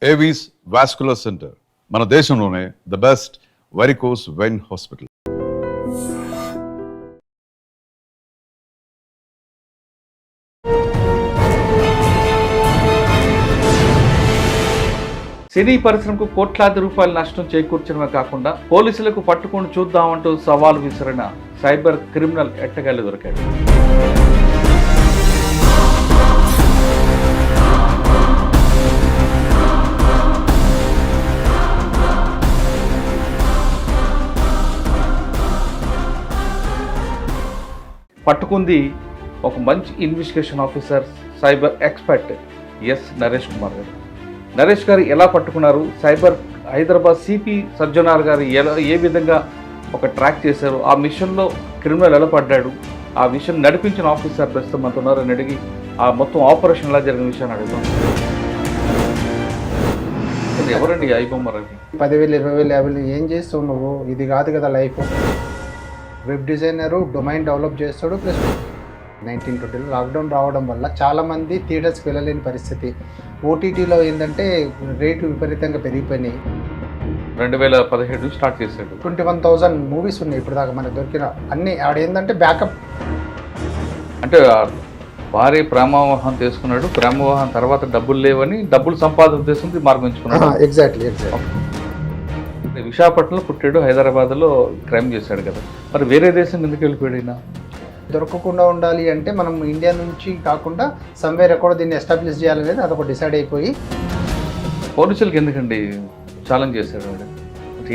Avis vascular centre మన దేశంలోనే the best varicose vein hospital. సినీ పరిశ్రమకు కోట్లాది రూపాయల నష్టం చేకూర్చడమే కాకుండా పోలీసులకు పట్టుకొని చూద్దామంటూ సవాల్ విసిరిన సైబర్ క్రిమినల్ ఎట్టగాలి దొరికాడు. పట్టుకుంది ఒక మంచి investigation officer, cyber expert S Naresh Kumar గారు. నరేష్ గారు ఎలా పట్టుకున్నారు, సైబర్ హైదరాబాద్ సిపి సజ్జనార్ గారు ఏ విధంగా ఒక ట్రాక్ చేశారు, ఆ మిషన్లో క్రిమినల్ ఎలా పడ్డాడు, ఆ మిషన్ నడిపించిన ఆఫీసర్ ప్రస్తుతం మనతో ఉన్నారని అడిగి ఆ మొత్తం ఆపరేషన్ ఎలా జరిగిన విషయాన్ని అడుగుతాం. ఎవరండి ఐబొమ్మ రవి? 10,000, 20,000, 50,000 ఏం చేస్తావు నువ్వు? ఇది కాదు కదా life. Web designer, domain develop చేస్తాడు. ప్లస్ 1920లో లాక్డౌన్ రావడం వల్ల చాలామంది థియేటర్స్కి వెళ్ళలేని పరిస్థితి. ఓటీటీలో ఏంటంటే రేటు విపరీతంగా పెరిగిపోయినాయి. 2017 స్టార్ట్ చేశాడు. 21,000 మూవీస్ ఉన్నాయి ఇప్పుడు దాకా మనకు దొరికిన అన్ని. ఆడేంటంటే బ్యాకప్ అంటే భారీ ప్రేమవాహం తీసుకున్నాడు. ప్రేమవాహం తర్వాత డబ్బులు లేవని డబ్బులు సంపాదన ఉద్దేశంతో మార్గం ఎంచుకున్నాడు. ఎగ్జాక్ట్లీ. విశాఖపట్నంలో పుట్టాడు, హైదరాబాద్లో క్రైమ్ చేశాడు కదా, మరి వేరే దేశం ఎందుకు వెళ్ళిపోయాడు? దొరకకుండా ఉండాలి అంటే మనం ఇండియా నుంచి కాకుండా సమ్వేర్ ఎక్కడో దీన్ని ఎస్టాబ్లిష్ చేయాలనేది అదొక డిసైడ్ అయిపోయి పోలీసులకు ఎందుకండి ఛాలెంజ్ చేశాడు? వాడు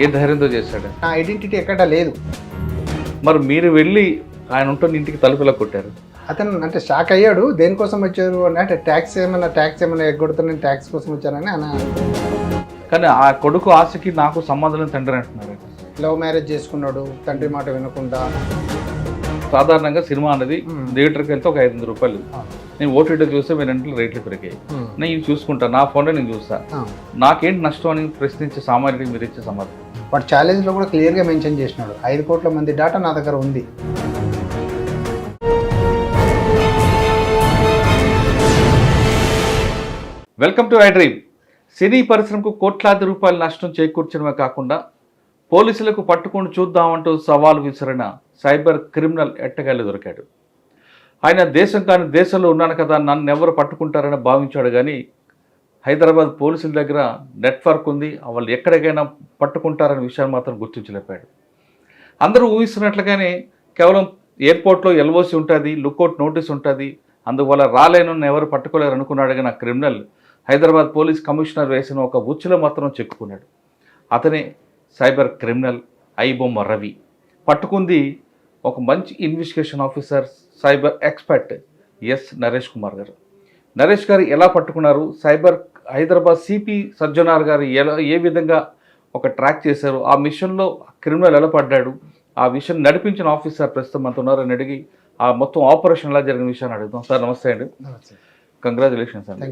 ఏ ధైర్యంతో చేశాడు? నా ఐడెంటిటీ ఎక్కడా లేదు. మరి మీరు వెళ్ళి ఆయన ఉంటుంది ఇంటికి తలుపులా కొట్టారు. అతను అంటే షాక్ అయ్యాడు. దేనికోసం వచ్చారు అంటే ట్యాక్స్ ఏమైనా ఎగ్గొడుతున్నాను, ట్యాక్స్ కోసం వచ్చానని అన్న. కానీ ఆ కొడుకు ఆశకి నాకు సంబంధం తండ్రి అంటున్నారు. లవ్ మ్యారేజ్ చేసుకున్నాడు, తండ్రి మాట వినకుండా. సాధారణంగా సినిమా అనేది థియేటర్కి వెళ్తే ఒక 500 రూపాయలు. నేను ఓటీటీ చూస్తే మీరు ఇంట్లో రేట్లు పెరిగాయి. నేను చూసుకుంటాను, నా ఫోన్లో నేను చూస్తాను. నాకేంటి నష్టం అని ప్రశ్నించే సామాన్యుడికి మీరు ఇచ్చే సమాధానం? వాడు ఛాలెంజ్లో కూడా క్లియర్గా మెన్షన్ చేసినాడు, 5 కోట్ల మంది డేటా నా దగ్గర ఉంది. Welcome to iDream. సినీ పరిశ్రమకు కోట్లాది రూపాయల నష్టం చేకూర్చడమే కాకుండా పోలీసులకు పట్టుకొని చూద్దామంటూ సవాల్ విసిరిన సైబర్ క్రిమినల్ ఎట్టగాలి దొరికాడు. ఆయన దేశం కాని దేశంలో ఉన్నాను కదా, నన్ను ఎవరు పట్టుకుంటారని భావించాడు. కానీ హైదరాబాద్ పోలీసుల దగ్గర నెట్వర్క్ ఉంది, వాళ్ళు ఎక్కడికైనా పట్టుకుంటారనే విషయాన్ని మాత్రం గుర్తించలేపాడు. అందరూ ఊహిస్తున్నట్లుగానే కేవలం ఎయిర్పోర్ట్లో ఎల్ఓసి ఉంటుంది, లుక్అవుట్ నోటీస్ ఉంటుంది, అందువల్ల రాలేను ఎవరు పట్టుకోలేరు అనుకున్నాడు. కానీ ఆ క్రిమినల్ హైదరాబాద్ పోలీస్ కమిషనర్ వేసిన ఒక ఉచ్చులో మాత్రం చెక్కుకున్నాడు. అతనే సైబర్ క్రిమినల్ ఐబొమ్మ రవి. పట్టుకుంది ఒక మంచి investigation officer, cyber expert S Naresh Kumar గారు. నరేష్ గారు ఎలా పట్టుకున్నారు, సైబర్ హైదరాబాద్ సిపి సజ్జనార్ గారు ఏ విధంగా ఒక ట్రాక్ చేశారు, ఆ మిషన్లో క్రిమినల్ ఎలా పడ్డాడు, ఆ మిషన్ నడిపించిన ఆఫీసర్ ప్రస్తుతం మనతో ఉన్నారని అడిగి ఆ మొత్తం ఆపరేషన్ ఎలా జరిగిన విషయాన్ని అడుగుతాం. సార్ నమస్తే అండి. కంగ్రాచులేషన్స్ అండి.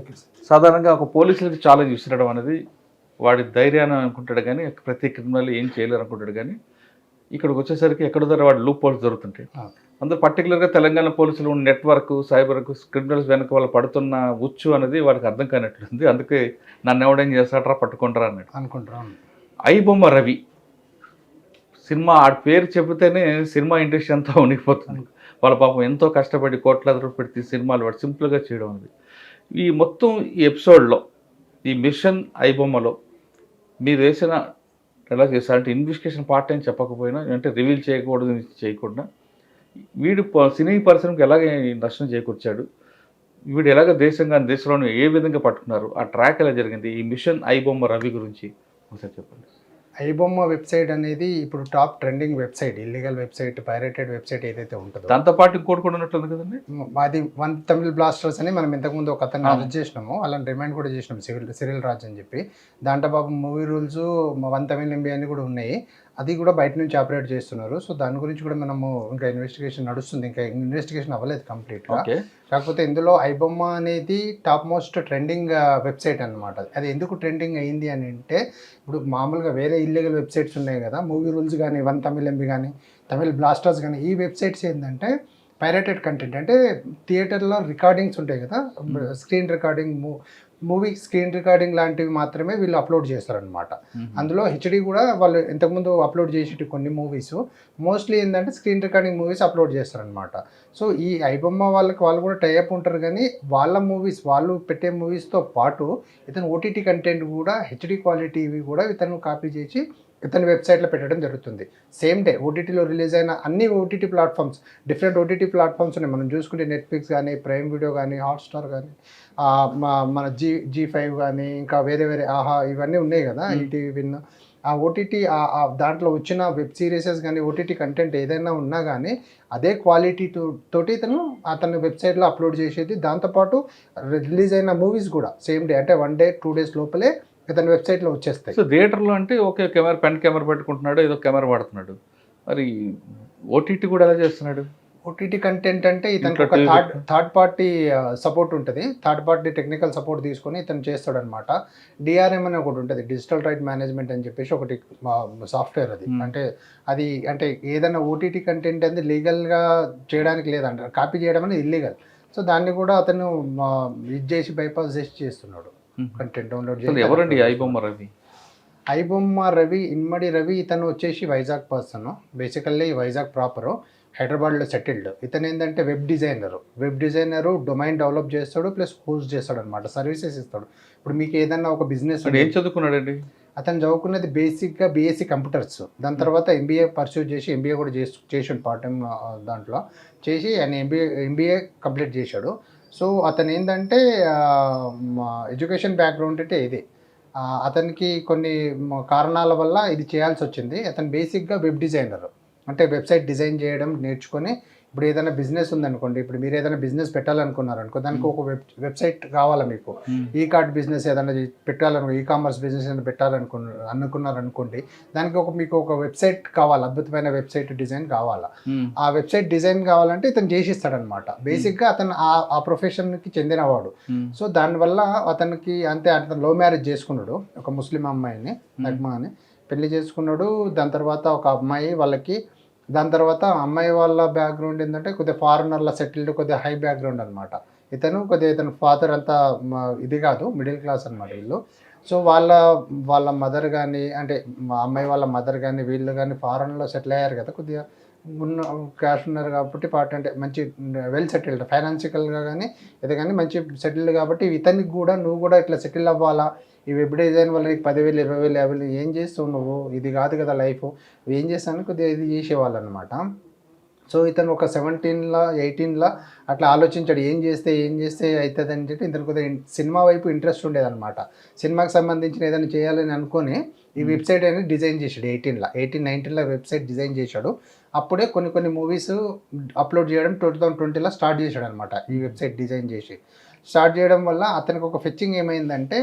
సాధారణంగా ఒక పోలీసులకి ఛాలెంజ్ విసిరడం అనేది వాడి ధైర్యాన్ని అనుకుంటాడు, కానీ ప్రతి క్రిమినల్ ఏం చేయలేరు అనుకుంటాడు. కానీ ఇక్కడికి వచ్చేసరికి ఎక్కడో దగ్గర వాడు లూప్ హోల్స్ జరుగుతుంటాయి. అందులో పర్టికులర్గా తెలంగాణ పోలీసులు ఉన్న నెట్వర్క్, సైబర్ క్రిమినల్స్ వెనక వాళ్ళు పడుతున్న ఉచ్చు అనేది వాడికి అర్థం కానట్టుంది. అందుకే నన్ను ఎవడేం చేస్తాడరా పట్టుకుంటారా అన్నట్టు అనుకుంటారు. ఐబొమ్మ రవి సినిమా ఆ పేరు చెబితేనే సినిమా ఇండస్ట్రీ అంతా ఉనికిపోతుంది. వాళ్ళ పాపం ఎంతో కష్టపడి కోట్లాది రూపాయలు పెట్టి సినిమాలు వాడు సింపుల్గా చేయడం అనేది. ఈ మొత్తం ఈ ఎపిసోడ్లో ఈ మిషన్ ఐబొమ్మలో మీరు వేసిన ఎలా చేశారంటే ఇన్వెస్టిగేషన్ పార్ట్ అని చెప్పకపోయినా, అంటే రివీల్ చేయకూడదు చేయకుండా వీడు సినీ పరిశ్రమకు ఎలాగ నష్టం చేకూర్చాడు, వీడు ఎలాగ దేశంలోనే ఏ విధంగా పట్టుకున్నారు, ఆ ట్రాక్ ఎలా జరిగింది, ఈ మిషన్ ఐబొమ్మ రవి గురించి ఒకసారి చెప్పండి. ఐబొమ్మ వెబ్సైట్ అనేది ఇప్పుడు top trending website, illegal website, pirated website ఏదైతే ఉంటుందో దాంతోపాటు ఇంకోటి కూడా ఉన్నట్టుంది కదండి. అది 1 తమిళ్ బ్లాస్టర్స్ అని మనం ఇంతకుముందు ఒక అతన్ని అరెస్ట్ చేసినాము, అలాంటి రిమైండ్ కూడా చేసినాం, సిరిల్ రాజ్ అని చెప్పి. దాంట్లో పాపం మూవీ రూల్స్ 1 తమిళ్ ఎంబీ అని కూడా ఉన్నాయి. అది కూడా బయట నుంచి ఆపరేట్ చేస్తున్నారు. సో దాని గురించి కూడా మనము ఇంకా ఇన్వెస్టిగేషన్ నడుస్తుంది, ఇంకా ఇన్వెస్టిగేషన్ అవ్వలేదు కంప్లీట్గా. కాకపోతే ఇందులో ఐబొమ్మ అనేది టాప్ మోస్ట్ ట్రెండింగ్ వెబ్సైట్ అనమాట. అది ఎందుకు ట్రెండింగ్ అయింది అని అంటే, ఇప్పుడు మామూలుగా వేరే ఇల్లీగల్ వెబ్సైట్స్ ఉన్నాయి కదా, మూవీ రూల్స్ కానీ, 1 తమిళ్ ఎంబీ కానీ, తమిళ్ బ్లాస్టర్స్ కానీ, ఈ వెబ్సైట్స్ ఏంటంటే పైరేటెడ్ కంటెంట్, అంటే థియేటర్లో రికార్డింగ్స్ ఉంటాయి కదా, screen recording, movie screen recording లాంటివి మాత్రమే వీళ్ళు అప్లోడ్ చేస్తారనమాట. అందులో హెచ్డి కూడా వాళ్ళు ఇంతకుముందు అప్లోడ్ చేసేటి కొన్ని మూవీస్ మోస్ట్లీ ఏంటంటే స్క్రీన్ రికార్డింగ్ మూవీస్ అప్లోడ్ చేస్తారనమాట. సో ఈ ఐబొమ్మ వాళ్ళు కూడా టైఅప్ ఉంటారు, కానీ వాళ్ళ మూవీస్ వాళ్ళు పెట్టే మూవీస్తో పాటు ఇతను ఓటీటీ కంటెంట్ కూడా హెచ్డి క్వాలిటీవి కూడా ఇతను కాపీ చేసి ఇతని వెబ్సైట్లో పెట్టడం జరుగుతుంది. సేమ్ డే ఓటీటీలో రిలీజ్ అయిన అన్ని OTT platforms, different OTT platforms ఉన్నాయి. మనం చూసుకుంటే నెట్ఫ్లిక్స్ కానీ, ప్రైమ్ వీడియో కానీ, హాట్స్టార్ కానీ, మన జీ5 కానీ, ఇంకా వేరే ఆహా ఇవన్నీ ఉన్నాయి కదా, ఈటీవీ విన్, ఆ ఓటీటీ దాంట్లో వచ్చిన వెబ్ సిరీసెస్ కానీ ఓటీటీ కంటెంట్ ఏదైనా ఉన్నా కానీ అదే క్వాలిటీ తోటి అతని వెబ్సైట్లో అప్లోడ్ చేసేది. దాంతోపాటు రిలీజ్ అయిన మూవీస్ కూడా సేమ్ డే అంటే 1 day 2 days లోపలే ఇతని వెబ్సైట్లో వచ్చేస్తాయి. సో థియేటర్లో అంటే ఓకే పెన్ కెమెరా పెట్టుకుంటున్నాడు, ఏదో కెమెరా వాడుతున్నాడు, మరి ఓటీటీ కూడా ఎలా చేస్తున్నాడు? ఓటీటీ కంటెంట్ అంటే ఇతనికి ఒక థర్డ్ పార్టీ సపోర్ట్ ఉంటుంది. థర్డ్ పార్టీ టెక్నికల్ సపోర్ట్ తీసుకొని ఇతను చేస్తాడు అనమాట. డిఆర్ఎం అని ఒకటి ఉంటుంది, డిజిటల్ రైట్ మేనేజ్మెంట్ అని చెప్పేసి ఒకటి సాఫ్ట్వేర్. అది అంటే ఏదైనా ఓటీటీ కంటెంట్ అనేది లీగల్గా చేయడానికి లేదంట, కాపీ చేయడం అనేది ఇల్లీగల్. సో దాన్ని కూడా అతను ఇది చేసి బైపాస్ చేసి చేస్తున్నాడు, కంటెంట్ డౌన్లోడ్ చేసి. ఎవరండి ఐబొమ్మ రవి? ఐబొమ్మ రవి, ఇన్మడి రవి, ఇతను వచ్చేసి Vizag person. Basically Vizag proper, హైదరాబాద్లో సెటిల్డ్. ఇతను ఏంటంటే వెబ్ డిజైనరు, డొమైన్ డెవలప్ చేస్తాడు, ప్లస్ హోస్ట్ చేస్తాడు అనమాట, సర్వీసెస్ ఇస్తాడు. ఇప్పుడు మీకు ఏదన్నా ఒక బిజినెస్. ఏం చదువుకున్నాడండి అతను? చదువుకున్నది బేసిక్గా బీఎస్సీ కంప్యూటర్స్, దాని తర్వాత ఎంబీఏ పర్సూ చేసి ఎంబీఏ కూడా చేసాడు పార్ట్ టైం దాంట్లో చేసి ఆయన ఎంబీఏ కంప్లీట్ చేశాడు. సో అతను ఏంటంటే ఎడ్యుకేషన్ బ్యాక్గ్రౌండ్ అంటే ఇది. అతనికి కొన్ని కారణాల వల్ల ఇది చేయాల్సి వచ్చింది. అతను బేసిక్గా వెబ్ డిజైనర్, అంటే వెబ్సైట్ డిజైన్ చేయడం నేర్చుకొని, ఇప్పుడు ఏదైనా బిజినెస్ ఉందనుకోండి, ఇప్పుడు మీరు ఏదైనా బిజినెస్ పెట్టాలనుకున్నారనుకో, దానికి ఒక వెబ్సైట్ కావాలా మీకు, ఈ కార్డ్ బిజినెస్ ఏదైనా పెట్టాలనుకో, ఈ కామర్స్ బిజినెస్ ఏదైనా అనుకున్నారనుకోండి, దానికి మీకు ఒక వెబ్సైట్ కావాలి, అద్భుతమైన వెబ్సైట్ డిజైన్ కావాలా. ఆ వెబ్సైట్ డిజైన్ కావాలంటే ఇతను చేసిస్తాడనమాట. బేసిక్గా అతను ఆ ప్రొఫెషన్కి చెందినవాడు. సో దానివల్ల అతనికి అతను లవ్ మ్యారేజ్ చేసుకున్నాడు, ఒక ముస్లిం అమ్మాయిని, నగ్మా అని పెళ్లి చేసుకున్నాడు. దాని తర్వాత ఒక అమ్మాయి వాళ్ళకి, దాని తర్వాత అమ్మాయి వాళ్ళ బ్యాక్గ్రౌండ్ ఏంటంటే కొద్దిగా ఫారినర్ల సెటిల్డ్, కొద్దిగా హై బ్యాక్గ్రౌండ్ అనమాట. ఇతను ఫాదర్ అంతా ఇది కాదు, మిడిల్ క్లాస్ అనమాట వీళ్ళు. సో వాళ్ళ మదర్ కానీ, అంటే మా అమ్మాయి వాళ్ళ మదర్ కానీ, వీళ్ళు కానీ ఫారెన్లో సెటిల్ అయ్యారు కదా, కొద్దిగా ఉన్న క్యాష్ ఉన్నారు కాబట్టి అంటే మంచి వెల్ సెటిల్డ్ ఫైనాన్షియల్గా కానీ ఇది కానీ మంచి సెటిల్డ్ కాబట్టి ఇతనికి కూడా నువ్వు కూడా ఇట్లా సెటిల్ అవ్వాలా, ఈ వెబ్ డిజైన్ వల్ల నీకు 10,000, 20,000, 50,000 ఏం చేస్తావు నువ్వు, ఇది కాదు కదా లైఫ్, ఏం చేస్తాను కొద్దిగా ఇది చేసేవాళ్ళు అనమాట. సో ఇతను ఒక 17లా 18లా అట్లా ఆలోచించాడు, ఏం చేస్తే అవుతుంది అని చెప్పి ఇతను కొద్దిగా సినిమా వైపు ఇంట్రెస్ట్ ఉండేదన్నమాట. సినిమాకి సంబంధించిన ఏదైనా చేయాలని అనుకొని ఈ వెబ్సైట్ అనేది డిజైన్ చేశాడు. 19 వెబ్సైట్ డిజైన్ చేశాడు. అప్పుడే కొన్ని మూవీస్ అప్లోడ్ చేయడం 2020లో స్టార్ట్ చేశాడు అనమాట. ఈ వెబ్సైట్ డిజైన్ చేసి స్టార్ట్ చేయడం వల్ల అతనికి ఒక ఫెచ్చింగ్ ఏమైందంటే,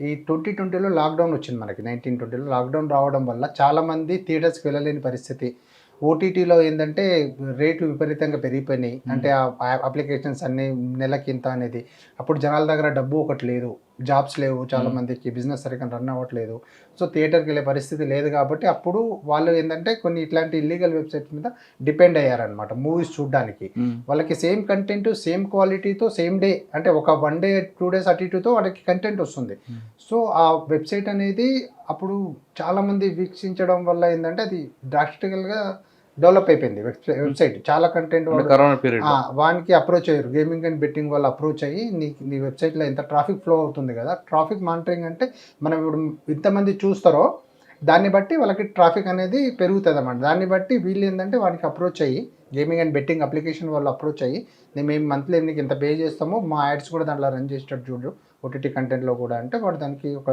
ఈ 2020లో లాక్డౌన్ వచ్చింది మనకి. 1920లో లాక్డౌన్ రావడం వల్ల చాలామంది థియేటర్స్కి వెళ్ళలేని పరిస్థితి. ఓటీటీలో ఏంటంటే రేట్లు విపరీతంగా పెరిగిపోయినాయి. అంటే ఆ అప్లికేషన్స్ అన్నీ నెలకింత అనేది. అప్పుడు జనాల దగ్గర డబ్బు ఒకటి లేదు, జాబ్స్ లేవు, చాలామందికి బిజినెస్ సరిగ్గా రన్ అవ్వట్లేదు. సో థియేటర్కి వెళ్ళే పరిస్థితి లేదు కాబట్టి అప్పుడు వాళ్ళు ఏంటంటే కొన్ని ఇట్లాంటి ఇల్లీగల్ వెబ్సైట్స్ మీద డిపెండ్ అయ్యారనమాట మూవీస్ చూడడానికి. వాళ్ళకి సేమ్ కంటెంట్, సేమ్ క్వాలిటీతో, సేమ్ డే, అంటే ఒక 1 day 2 days అటు ఇటుతో వాళ్ళకి కంటెంట్ వస్తుంది. సో ఆ వెబ్సైట్ అనేది అప్పుడు చాలామంది వీక్షించడం వల్ల ఏంటంటే అది డ్రాస్టికల్గా డెవలప్ అయిపోయింది వెబ్సైట్. చాలా కంటెంట్ వానికి అప్రోచ్ అయ్యారు, గేమింగ్ అండ్ బెట్టింగ్ వాళ్ళు అప్రోచ్ అయ్యి నీ వెబ్సైట్లో ఎంత ట్రాఫిక్ ఫ్లో అవుతుంది కదా, ట్రాఫిక్ మానిటరింగ్ అంటే మనం ఇప్పుడు ఎంతమంది చూస్తారో దాన్ని బట్టి వాళ్ళకి ట్రాఫిక్ అనేది పెరుగుతుంది అన్నమాట. దాన్ని బట్టి వీళ్ళు ఏంటంటే వానికి అప్రోచ్ అయ్యి, గేమింగ్ అండ్ బెట్టింగ్ అప్లికేషన్ వాళ్ళు అప్రోచ్ అయ్యి, మేము మంత్లీ నీకు ఎంత పే చేస్తామో మా యాడ్స్ కూడా దాంట్లో రన్ చేసేటట్టు చూడు ఓటీటీ కంటెంట్లో కూడా అంటే, వాడు దానికి ఒక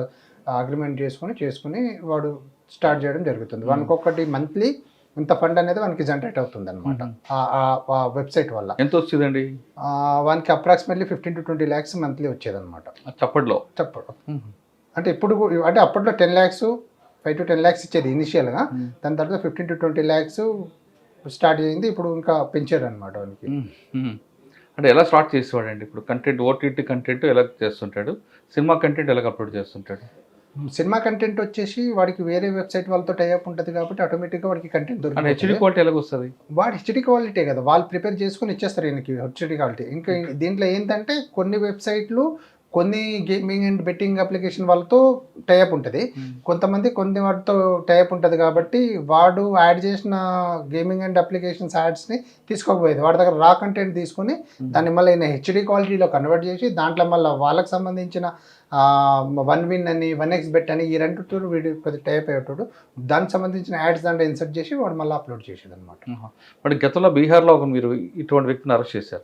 అగ్రిమెంట్ చేసుకుని వాడు స్టార్ట్ చేయడం జరుగుతుంది. వానికి ఒకటి మంత్లీ ఇంత ఫండ్ అనేది వానికి జనరేట్ అవుతుంది అనమాట ఆ వెబ్సైట్ వల్ల. ఎంత వచ్చిందండి వానికి? అప్రాక్సిమేట్లీ 15 to 20 lakhs మంత్లీ వచ్చేదన్నమాట. చప్పట్లో అంటే ఇప్పుడు అంటే అప్పట్లో 10 lakhs 5 to 10 lakhs ఇచ్చేది ఇనిషియల్గా. దాని తర్వాత 15 to 20 lakhs స్టార్ట్ అయింది. ఇప్పుడు ఇంకా పెంచారు అనమాట వానికి. అంటే ఎలా స్టార్ట్ చేసేవాడండి? ఇప్పుడు కంటెంట్ ఓటీటీ కంటెంట్ ఎలా చేస్తుంటాడు, సినిమా కంటెంట్ ఎలా అప్లోడ్ చేస్తుంటాడు? సినిమా కంటెంట్ వచ్చేసి వాడికి వేరే వెబ్సైట్ వాళ్ళతో టైఅప్ ఉంటుంది కాబట్టి ఆటోమేటిక్గా వాడికి కంటెంట్ దొరుకుతుంది. హెచ్డి క్వాలిటీ ఎలా వస్తుంది? వాడు హెచ్డి క్వాలిటీ కదా, వాళ్ళు ప్రిపేర్ చేసుకుని ఇచ్చేస్తారు ఈయనకి హెచ్డి క్వాలిటీ. ఇంకా దీంట్లో ఏంటంటే కొన్ని వెబ్సైట్లు కొన్ని గేమింగ్ అండ్ బెట్టింగ్ అప్లికేషన్ వాళ్ళతో టైఅప్ ఉంటుంది, కొంతమంది కొన్ని వాటితో టైఅప్ ఉంటుంది కాబట్టి వాడు యాడ్ చేసిన గేమింగ్ అండ్ అప్లికేషన్స్ యాడ్స్ని తీసుకోకపోయేది, వాడి దగ్గర రా కంటెంట్ తీసుకొని దాన్ని మళ్ళీ హెచ్డి క్వాలిటీలో కన్వర్ట్ చేసి దాంట్లో మళ్ళీ వాళ్ళకి సంబంధించిన 1win అని 1x బెట్ అని ఈ రెండు వీడియో కొద్ది టైప్ అయ్యేటోడు దానికి సంబంధించిన యాడ్స్ దాంట్లో ఇన్సర్ట్ చేసి వాడు మళ్ళీ అప్లోడ్ చేసేది అనమాట. మరి గతంలో బీహార్లో ఒక మీరు ఇటువంటి వ్యక్తిని అరెస్ట్ చేశారు,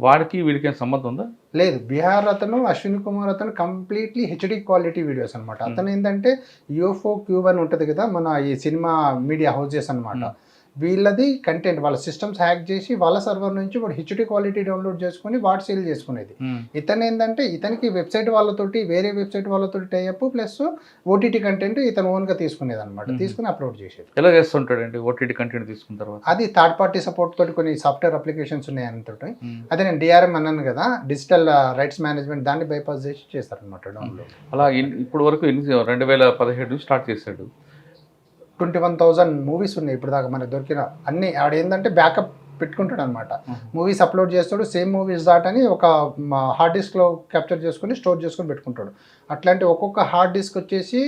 వాడికి వీడికి ఏం సంబంధం ఉందా? లేదు, బీహార్ అతను అశ్విని కుమార్ అతను కంప్లీట్లీ హెచ్డి క్వాలిటీ వీడియోస్ అనమాట. అతను ఏంటంటే యూఎఫ్ఓ క్యూబ్ అని ఉంటుంది కదా మన ఈ సినిమా మీడియా హౌసెస్ అనమాట, వీళ్ళది కంటెంట్ వాళ్ళ సిస్టమ్స్ హ్యాక్ చేసి వాళ్ళ సర్వర్ నుంచి వాడు హెచ్డి క్వాలిటీ డౌన్లోడ్ చేసుకుని వాడు సేల్ చేసుకునేది. ఇతను ఏంటంటే ఇతనికి వెబ్సైట్ వాళ్ళతోటి వేరే వెబ్సైట్ వాళ్ళతోటి టైఅప్ ప్లస్ ఓటీటీ కంటెంట్ ఇతను ఓన్గా తీసుకునేది అనమాట, తీసుకుని అప్లోడ్ చేసేది. ఎలా చేస్తుంటాడండి ఓటీటీ కంటెంట్ తీసుకున్న తర్వాత? అది థర్డ్ పార్టీ సపోర్ట్ తోటి కొన్ని సాఫ్ట్వేర్ అప్లికేషన్స్ ఉన్నాయి అంతటి, అదే నేను డిఆర్ఎం అన్నాను కదా, డిజిటల్ రైట్స్ మేనేజ్మెంట్, దాన్ని బైపాస్ చేసి చేస్తారనమాట డౌన్లోడ్. అలా ఇప్పుడు వరకు 2017 నుంచి స్టార్ట్ చేశాడు. 21,000 మూవీస్ ఉన్నాయి ఇప్పుడు దాకా మనకు దొరికిన అన్ని. ఆడ ఏంటంటే బ్యాకప్ పెట్టుకుంటాడు అనమాట, మూవీస్ అప్లోడ్ చేస్తాడు, సేమ్ మూవీస్ దాటని ఒక హార్డ్ డిస్క్లో క్యాప్చర్ చేసుకుని స్టోర్ చేసుకొని పెట్టుకుంటాడు. అట్లాంటి ఒక్కొక్క హార్డ్ డిస్క్ వచ్చేసి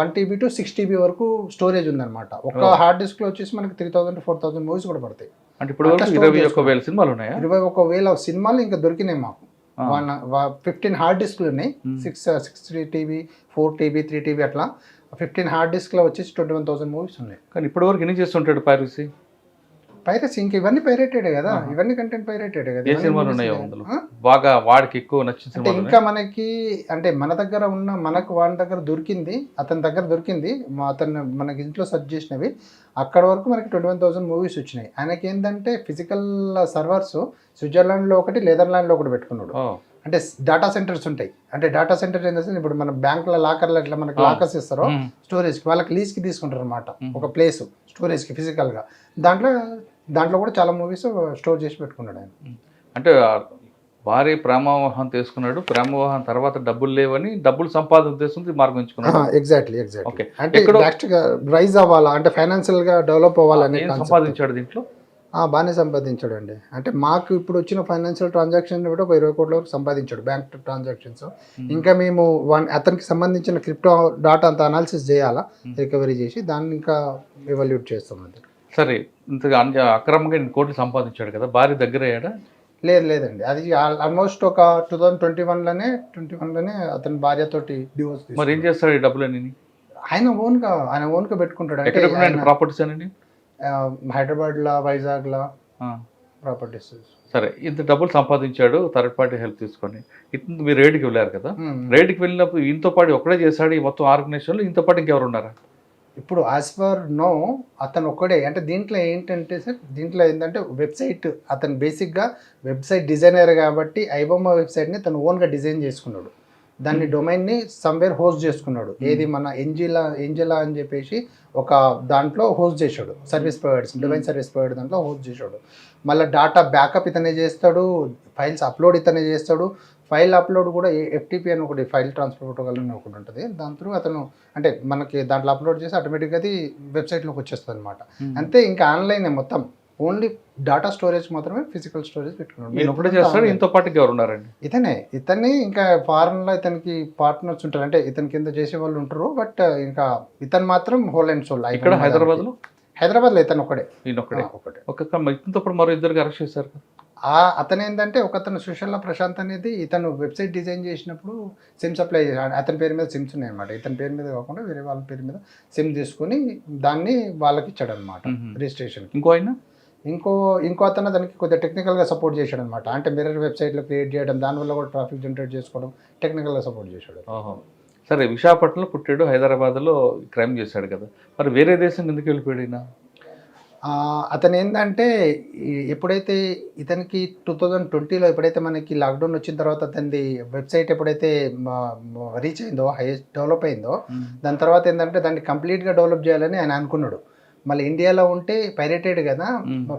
1 TB to 6 TB వరకు స్టోరేజ్ ఉందన్నమాట. ఒక హార్డ్ డిస్క్లో వచ్చేసి మనకి 3,000 to 4,000 మూవీస్ కూడా పడతాయి. అంటే ఇప్పుడు 21,000 సినిమాలు ఉన్నాయా? 21,000 సినిమాలు ఇంకా దొరికినాయి మాకు. 15 హార్డ్ డిస్క్లు ఉన్నాయి, 6 TB 4 TB 3 TB అట్లా 15 హార్డ్ డిస్క్లో వచ్చేసి 21,000 మూవీస్ ఉన్నాయి. కానీ ఇప్పటివరకు ఎన్ని చేస్తుంటాడు పైరసీ? ఇంక ఇవన్నీ పైరేటెడే కదా, ఇవన్నీ కంటెంట్ పైరేటెడే కదా. ఏ సినిమాలు ఉన్నాయో అందులో బాగా వాడికి ఎక్కువ నచ్చిన సినిమా? ఇంకా మనకి అంటే మన దగ్గర ఉన్న మనకు వాడి దగ్గర దొరికింది, అతని దగ్గర దొరికింది, అతను మనకి ఇంట్లో సెర్చ్ చేసినవి అక్కడ వరకు మనకి 21,000 మూవీస్ వచ్చినాయి. ఆయనకి ఏంటంటే ఫిజికల్ సర్వర్స్ స్విట్జర్లాండ్లో ఒకటి నెదర్లాండ్లో ఒకటి పెట్టుకున్నాడు. అంటే డేటా సెంటర్స్ ఉంటాయి, అంటే డేటా సెంటర్ ఏంటంటే ఇప్పుడు మన బ్యాంకుల లాకర్లో ఎట్లా మనకి లాకర్స్ ఇస్తారో స్టోరేజ్కి వాళ్ళకి లీజ్కి తీసుకుంటారు అనమాట, ఒక ప్లేస్ స్టోరేజ్కి ఫిజికల్గా. దాంట్లో కూడా చాలా మూవీస్ స్టోర్ చేసి పెట్టుకున్నాడు ఆయన. అంటే భారీ ప్రేమవాహం తీసుకున్నాడు, ప్రేమవాహం తర్వాత డబ్బులు లేవని డబ్బులు సంపాదన ఉద్దేశంతో మార్గం ఎంచుకున్నాడు. ఎగ్జాక్ట్లీ అంటే నెక్స్ట్ రైజ్ అవ్వాలా అంటే ఫైనాన్షియల్ గా డెవలప్ అవ్వాలని సంపాదించాడు దీంట్లో. బాగానే సంపాదించాడు అండి. అంటే మాకు ఇప్పుడు వచ్చిన ఫైనాన్షియల్ ట్రాన్సాక్షన్ కూడా ఒక 20 కోట్ల వరకు సంపాదించాడు బ్యాంక్ ట్రాన్సాక్షన్స్. ఇంకా మేము అతనికి సంబంధించిన క్రిప్టో డాటా అంతా అనాలిసిస్ చేయాలా, రికవరీ చేసి దాన్ని ఇంకా ఎవల్యూట్ చేస్తాం అంతే. సరే, ఇంతగా అక్రమంగా కోట్లు సంపాదించాడు కదా, భార్య దగ్గర అయ్యాడా? లేదండి, అది ఆల్మోస్ట్ ఒక 2021లోనే అతని భార్యతోటి డివోర్స్. మరి ఏం చేస్తాడు ఈ డబ్బులన్నీ? ఆయన ఓన్గా పెట్టుకుంటాడు. అంటే ప్రాపర్టీస్ అని హైదరాబాద్లో వైజాగ్లో ప్రాపర్టీస్. సరే, ఇంత డబ్బులు సంపాదించాడు థర్డ్ పార్టీ హెల్ప్ తీసుకొని. మీరు రైడ్కి వెళ్ళారు కదా, రైడ్కి వెళ్ళినప్పుడు ఇంతో పాటు ఒక్కడే చేశాడు ఈ మొత్తం ఆర్గనైజేషన్లో, ఇంతో పాటు ఇంకెవరు ఉన్నారా? ఇప్పుడు యాజ్ పర్ నో అతను ఒక్కడే. అంటే దీంట్లో ఏంటంటే సార్, దీంట్లో ఏంటంటే వెబ్సైట్ అతను బేసిక్గా వెబ్సైట్ డిజైనర్ కాబట్టి ఐబొమ్మ వెబ్సైట్ని తను ఓన్గా డిజైన్ చేసుకున్నాడు, దాన్ని డొమైన్ని సమ్వేర్ హోస్ట్ చేసుకున్నాడు. ఏది మన ఎంజిలా అని చెప్పేసి ఒక దాంట్లో హోస్ట్ చేశాడు, service providers domain service provider దాంట్లో హోస్ట్ చేశాడు. మళ్ళీ డాటా బ్యాకప్ ఇతనే చేస్తాడు, ఫైల్స్ అప్లోడ్ ఇతనే చేస్తాడు. ఫైల్ అప్లోడ్ కూడా FTP అని ఒకటి ఫైల్ ట్రాన్స్ఫర్ ప్రోటోకాల్ అని ఒకటి ఉంటుంది, దాని త్రూ అతను అంటే మనకి దాంట్లో అప్లోడ్ చేసి ఆటోమేటిక్గా అది వెబ్సైట్లోకి వచ్చేస్తుంది అనమాట. అంతే, ఇంకా ఆన్లైనే మొత్తం, ఓన్లీ డాటా స్టోరేజ్ మాత్రమే ఫిజికల్ స్టోరేజ్ పెట్టుకున్నాడు. ఇంతో పాటు ఎవరు ఉన్నారండి? ఇతన్ని ఇంకా ఫారెన్లో ఇతనికి పార్ట్నర్స్ ఉంటారు, అంటే ఇతని కింద చేసే వాళ్ళు ఉంటారు. బట్ ఇంకా ఇతను మాత్రం హోల్ అండ్ సోల్. ఇక్కడ హైదరాబాద్లో ఇతను ఒకటే. ఇతనితో పాటు మరో ఇద్దరికి అరెస్ట్ చేశారు. అతను ఏంటంటే ఒకతను సుశల్ల ప్రశాంత్ అనేది ఇతను వెబ్సైట్ డిజైన్ చేసినప్పుడు సిమ్ సప్లై చేశాడు. అతని పేరు మీద సిమ్స్ ఉన్నాయి అనమాట, ఇతని పేరు మీద కాకుండా వేరే వాళ్ళ పేరు మీద సిమ్ తీసుకొని దాన్ని వాళ్ళకి ఇచ్చాడు అనమాట రిజిస్ట్రేషన్. ఇంకో అతను దానికి కొద్దిగా టెక్నికల్గా సపోర్ట్ చేశాడు అనమాట, అంటే మిర్రర్ వెబ్సైట్లో క్రియేట్ చేయడం, దానివల్ల కూడా ట్రాఫిక్ జనరేట్ చేసుకోవడం, టెక్నికల్గా సపోర్ట్ చేశాడు. సరే, విశాఖపట్నంలో పుట్టాడు, హైదరాబాద్లో క్రైమ్ చేశాడు కదా, మరి వేరే దేశం ఎందుకు వెళ్ళిపోయాడు? అతను ఏంటంటే ఎప్పుడైతే ఇతనికి 2020లో ఎప్పుడైతే మనకి లాక్డౌన్ వచ్చిన తర్వాత అతనిది వెబ్సైట్ ఎప్పుడైతే రీచ్ అయిందో, హైయెస్ట్ డెవలప్ అయిందో, దాని తర్వాత ఏంటంటే దాన్ని కంప్లీట్గా డెవలప్ చేయాలని ఆయన అనుకున్నాడు. మళ్ళీ ఇండియాలో ఉంటే పైరేటెడ్ కదా,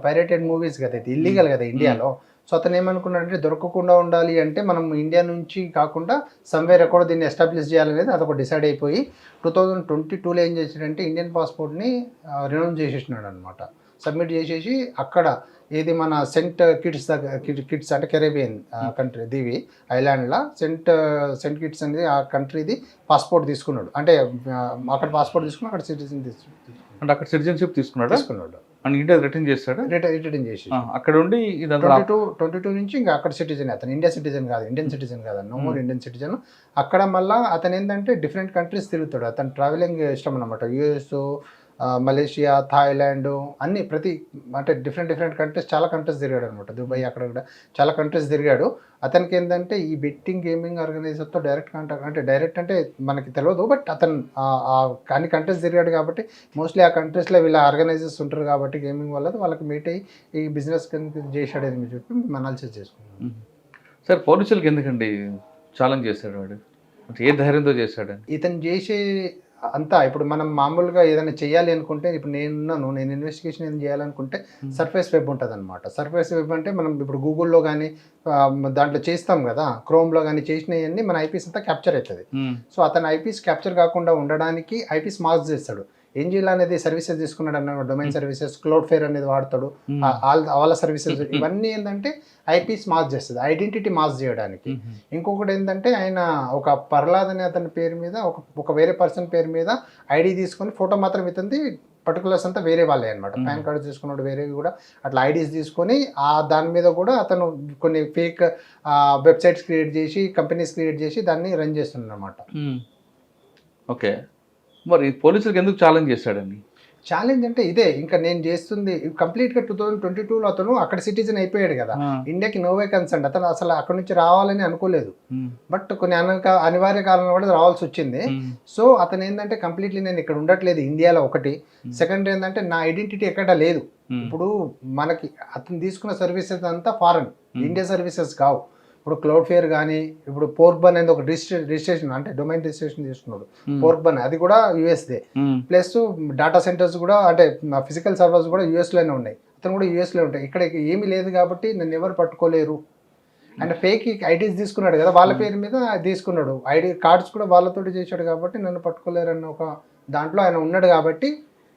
పైరేటెడ్ మూవీస్ కదా, ఇది ఇల్లీగల్ కదా ఇండియాలో. సో అతను ఏమనుకున్నాడంటే దొరకకుండా ఉండాలి అంటే మనం ఇండియా నుంచి కాకుండా సమ్వేర్ ఎక్కడ దీన్ని ఎస్టాబ్లిష్ చేయాలనేది అదొక డిసైడ్ అయిపోయి 2022లో ఏం చేశాడంటే ఇండియన్ పాస్పోర్ట్ని రినౌన్స్ చేసేసినాడు అనమాట. సబ్మిట్ చేసేసి అక్కడ ఏది మన సెంట్ కిట్స్ అంటే కెరేబియన్ కంట్రీ దీవి ఐలాండ్లో సెంట్ కిట్స్ అనేది ఆ కంట్రీది పాస్పోర్ట్ తీసుకున్నాడు. అంటే అక్కడ పాస్పోర్ట్ తీసుకుని అక్కడ సిటిజన్ అంటే అక్కడ సిటిజన్షిప్ తీసుకున్నాడు అండ్ ఇండియా రిటర్న్ చేస్తాడు. రిటర్న్ చేసి అక్కడ ఉండి ఇదంతా 22 నుంచి ఇంకా అక్కడ సిటిజన్, అతను ఇండియా సిటిజన్ కాదు, ఇండియన్ సిటిజన్ కాదు, నో మోర్ ఇండియన్ సిటిజన్. అక్కడ మళ్ళీ అతను ఏంటంటే డిఫరెంట్ కంట్రీస్ తిరుగుతాడు. అతను ట్రావెలింగ్ ఇష్టం అనమాట. యుఎస్, మలేషియా, థాయిలాండ్ అన్ని అంటే డిఫరెంట్ కంట్రీస్, చాలా కంట్రీస్ తిరిగాడు అనమాట. దుబాయ్ అక్కడ కూడా చాలా కంట్రీస్ తిరిగాడు. అతనికి ఏంటంటే ఈ బెట్టింగ్ గేమింగ్ ఆర్గనైజర్తో డైరెక్ట్ కాంటాక్ట్, అంటే డైరెక్ట్ అంటే మనకి తెలియదు, బట్ అతను అన్ని కంట్రీస్ తిరిగాడు కాబట్టి మోస్ట్లీ ఆ కంట్రీస్లో వీళ్ళ ఆర్గనైజర్స్ ఉంటారు కాబట్టి గేమింగ్ వాళ్ళకి మీట్ అయ్యి ఈ బిజినెస్ చేశాడు అని చెప్పి మేము అనాలిసిస్ చేసుకున్నాం. సార్ పోలీసులకు ఎందుకండి ఛాలెంజ్ చేశాడు వాడు? అంటే ఏ ధైర్యంతో చేశాడు? ఇతను చేసే అంతా ఇప్పుడు మనం మామూలుగా ఏదైనా చేయాలి అనుకుంటే, ఇప్పుడు నేను ఇన్వెస్టిగేషన్ ఏం చేయాలనుకుంటే సర్ఫేస్ వెబ్ ఉంటుంది అనమాట. సర్ఫేస్ వెబ్ అంటే మనం ఇప్పుడు గూగుల్లో కానీ దాంట్లో చేస్తాం కదా, క్రోమ్లో కానీ చేసినవన్నీ మన ఐపీస్ అంతా క్యాప్చర్ అవుతుంది. సో అతను ఐపీస్ క్యాప్చర్ కాకుండా ఉండడానికి ఐపీస్ మార్క్స్ చేస్తాడు. ఏంజిల్ అనేది సర్వీసెస్ తీసుకున్నాడు అన్న, డొమైన్ సర్వీసెస్, క్లౌడ్ ఫేర్ అనేది వాడతాడు, వాళ్ళ సర్వీసెస్. ఇవన్నీ ఏంటంటే ఐపీస్ మార్క్ చేస్తుంది, ఐడెంటిటీ మార్క్ చేయడానికి. ఇంకొకటి ఏంటంటే ఆయన ఒక ప్రహ్లాద్ అనే అతని పేరు మీద ఒక వేరే పర్సన్ పేరు మీద ఐడి తీసుకొని ఫోటో మాత్రం ఇతంది, పర్టికులర్స్ అంతా వేరే వాళ్ళే అనమాట. పాన్ కార్డు తీసుకున్నాడు వేరేవి కూడా, అట్లా ఐడీస్ తీసుకొని దాని మీద కూడా అతను కొన్ని ఫేక్ వెబ్సైట్స్ క్రియేట్ చేసి, కంపెనీస్ క్రియేట్ చేసి దాన్ని రన్ చేస్తున్నాడు అనమాట. ఓకే, మరి పోలీసులకు ఎందుకు ఛాలెంజ్ చేశాడండి? ఛాలెంజ్ అంటే ఇదే, ఇంకా నేను చేస్తుంది కంప్లీట్గా 2022లో అతను అక్కడ సిటిజన్ అయిపోయాడు కదా, ఇండియాకి నో వే కన్సర్న్. అతను అసలు అక్కడ నుంచి రావాలని అనుకోలేదు, బట్ కొన్ని అనివార్య కారణాల వల్ల రావాల్సి వచ్చింది. సో అతను ఏంటంటే కంప్లీట్లీ నేను ఇక్కడ ఉండట్లేదు ఇండియాలో ఒకటి, సెకండ్ ఏంటంటే నా ఐడెంటిటీ ఎక్కడ లేదు. ఇప్పుడు మనకి అతను తీసుకున్న సర్వీసెస్ అంతా ఫారెన్, ఇండియా సర్వీసెస్ కావు. ఇప్పుడు క్లౌడ్ ఫేర్ కానీ, ఇప్పుడు పోర్క్బన్ అనేది ఒక రిజిస్ట్రేషన్ అంటే డొమైన్ రిజిస్ట్రేషన్ తీసుకున్నాడు పోర్క్బన్, అది కూడా యూఎస్దే. ప్లస్ డేటా సెంటర్స్ కూడా అంటే ఫిజికల్ సర్వర్స్ కూడా యూఎస్లోనే ఉన్నాయి, అతను కూడా యూఎస్లో ఉంటాయి. ఇక్కడ ఏమీ లేదు కాబట్టి నన్ను ఎవరు పట్టుకోలేరు. అండ్ ఫేక్ ఐడీస్ తీసుకున్నాడు కదా, వాళ్ళ పేరు మీద తీసుకున్నాడు, ఐడి కార్డ్స్ కూడా వాళ్ళతోటి చేశాడు కాబట్టి నన్ను పట్టుకోలేరు అన్న ఒక దాంట్లో ఆయన ఉన్నాడు కాబట్టి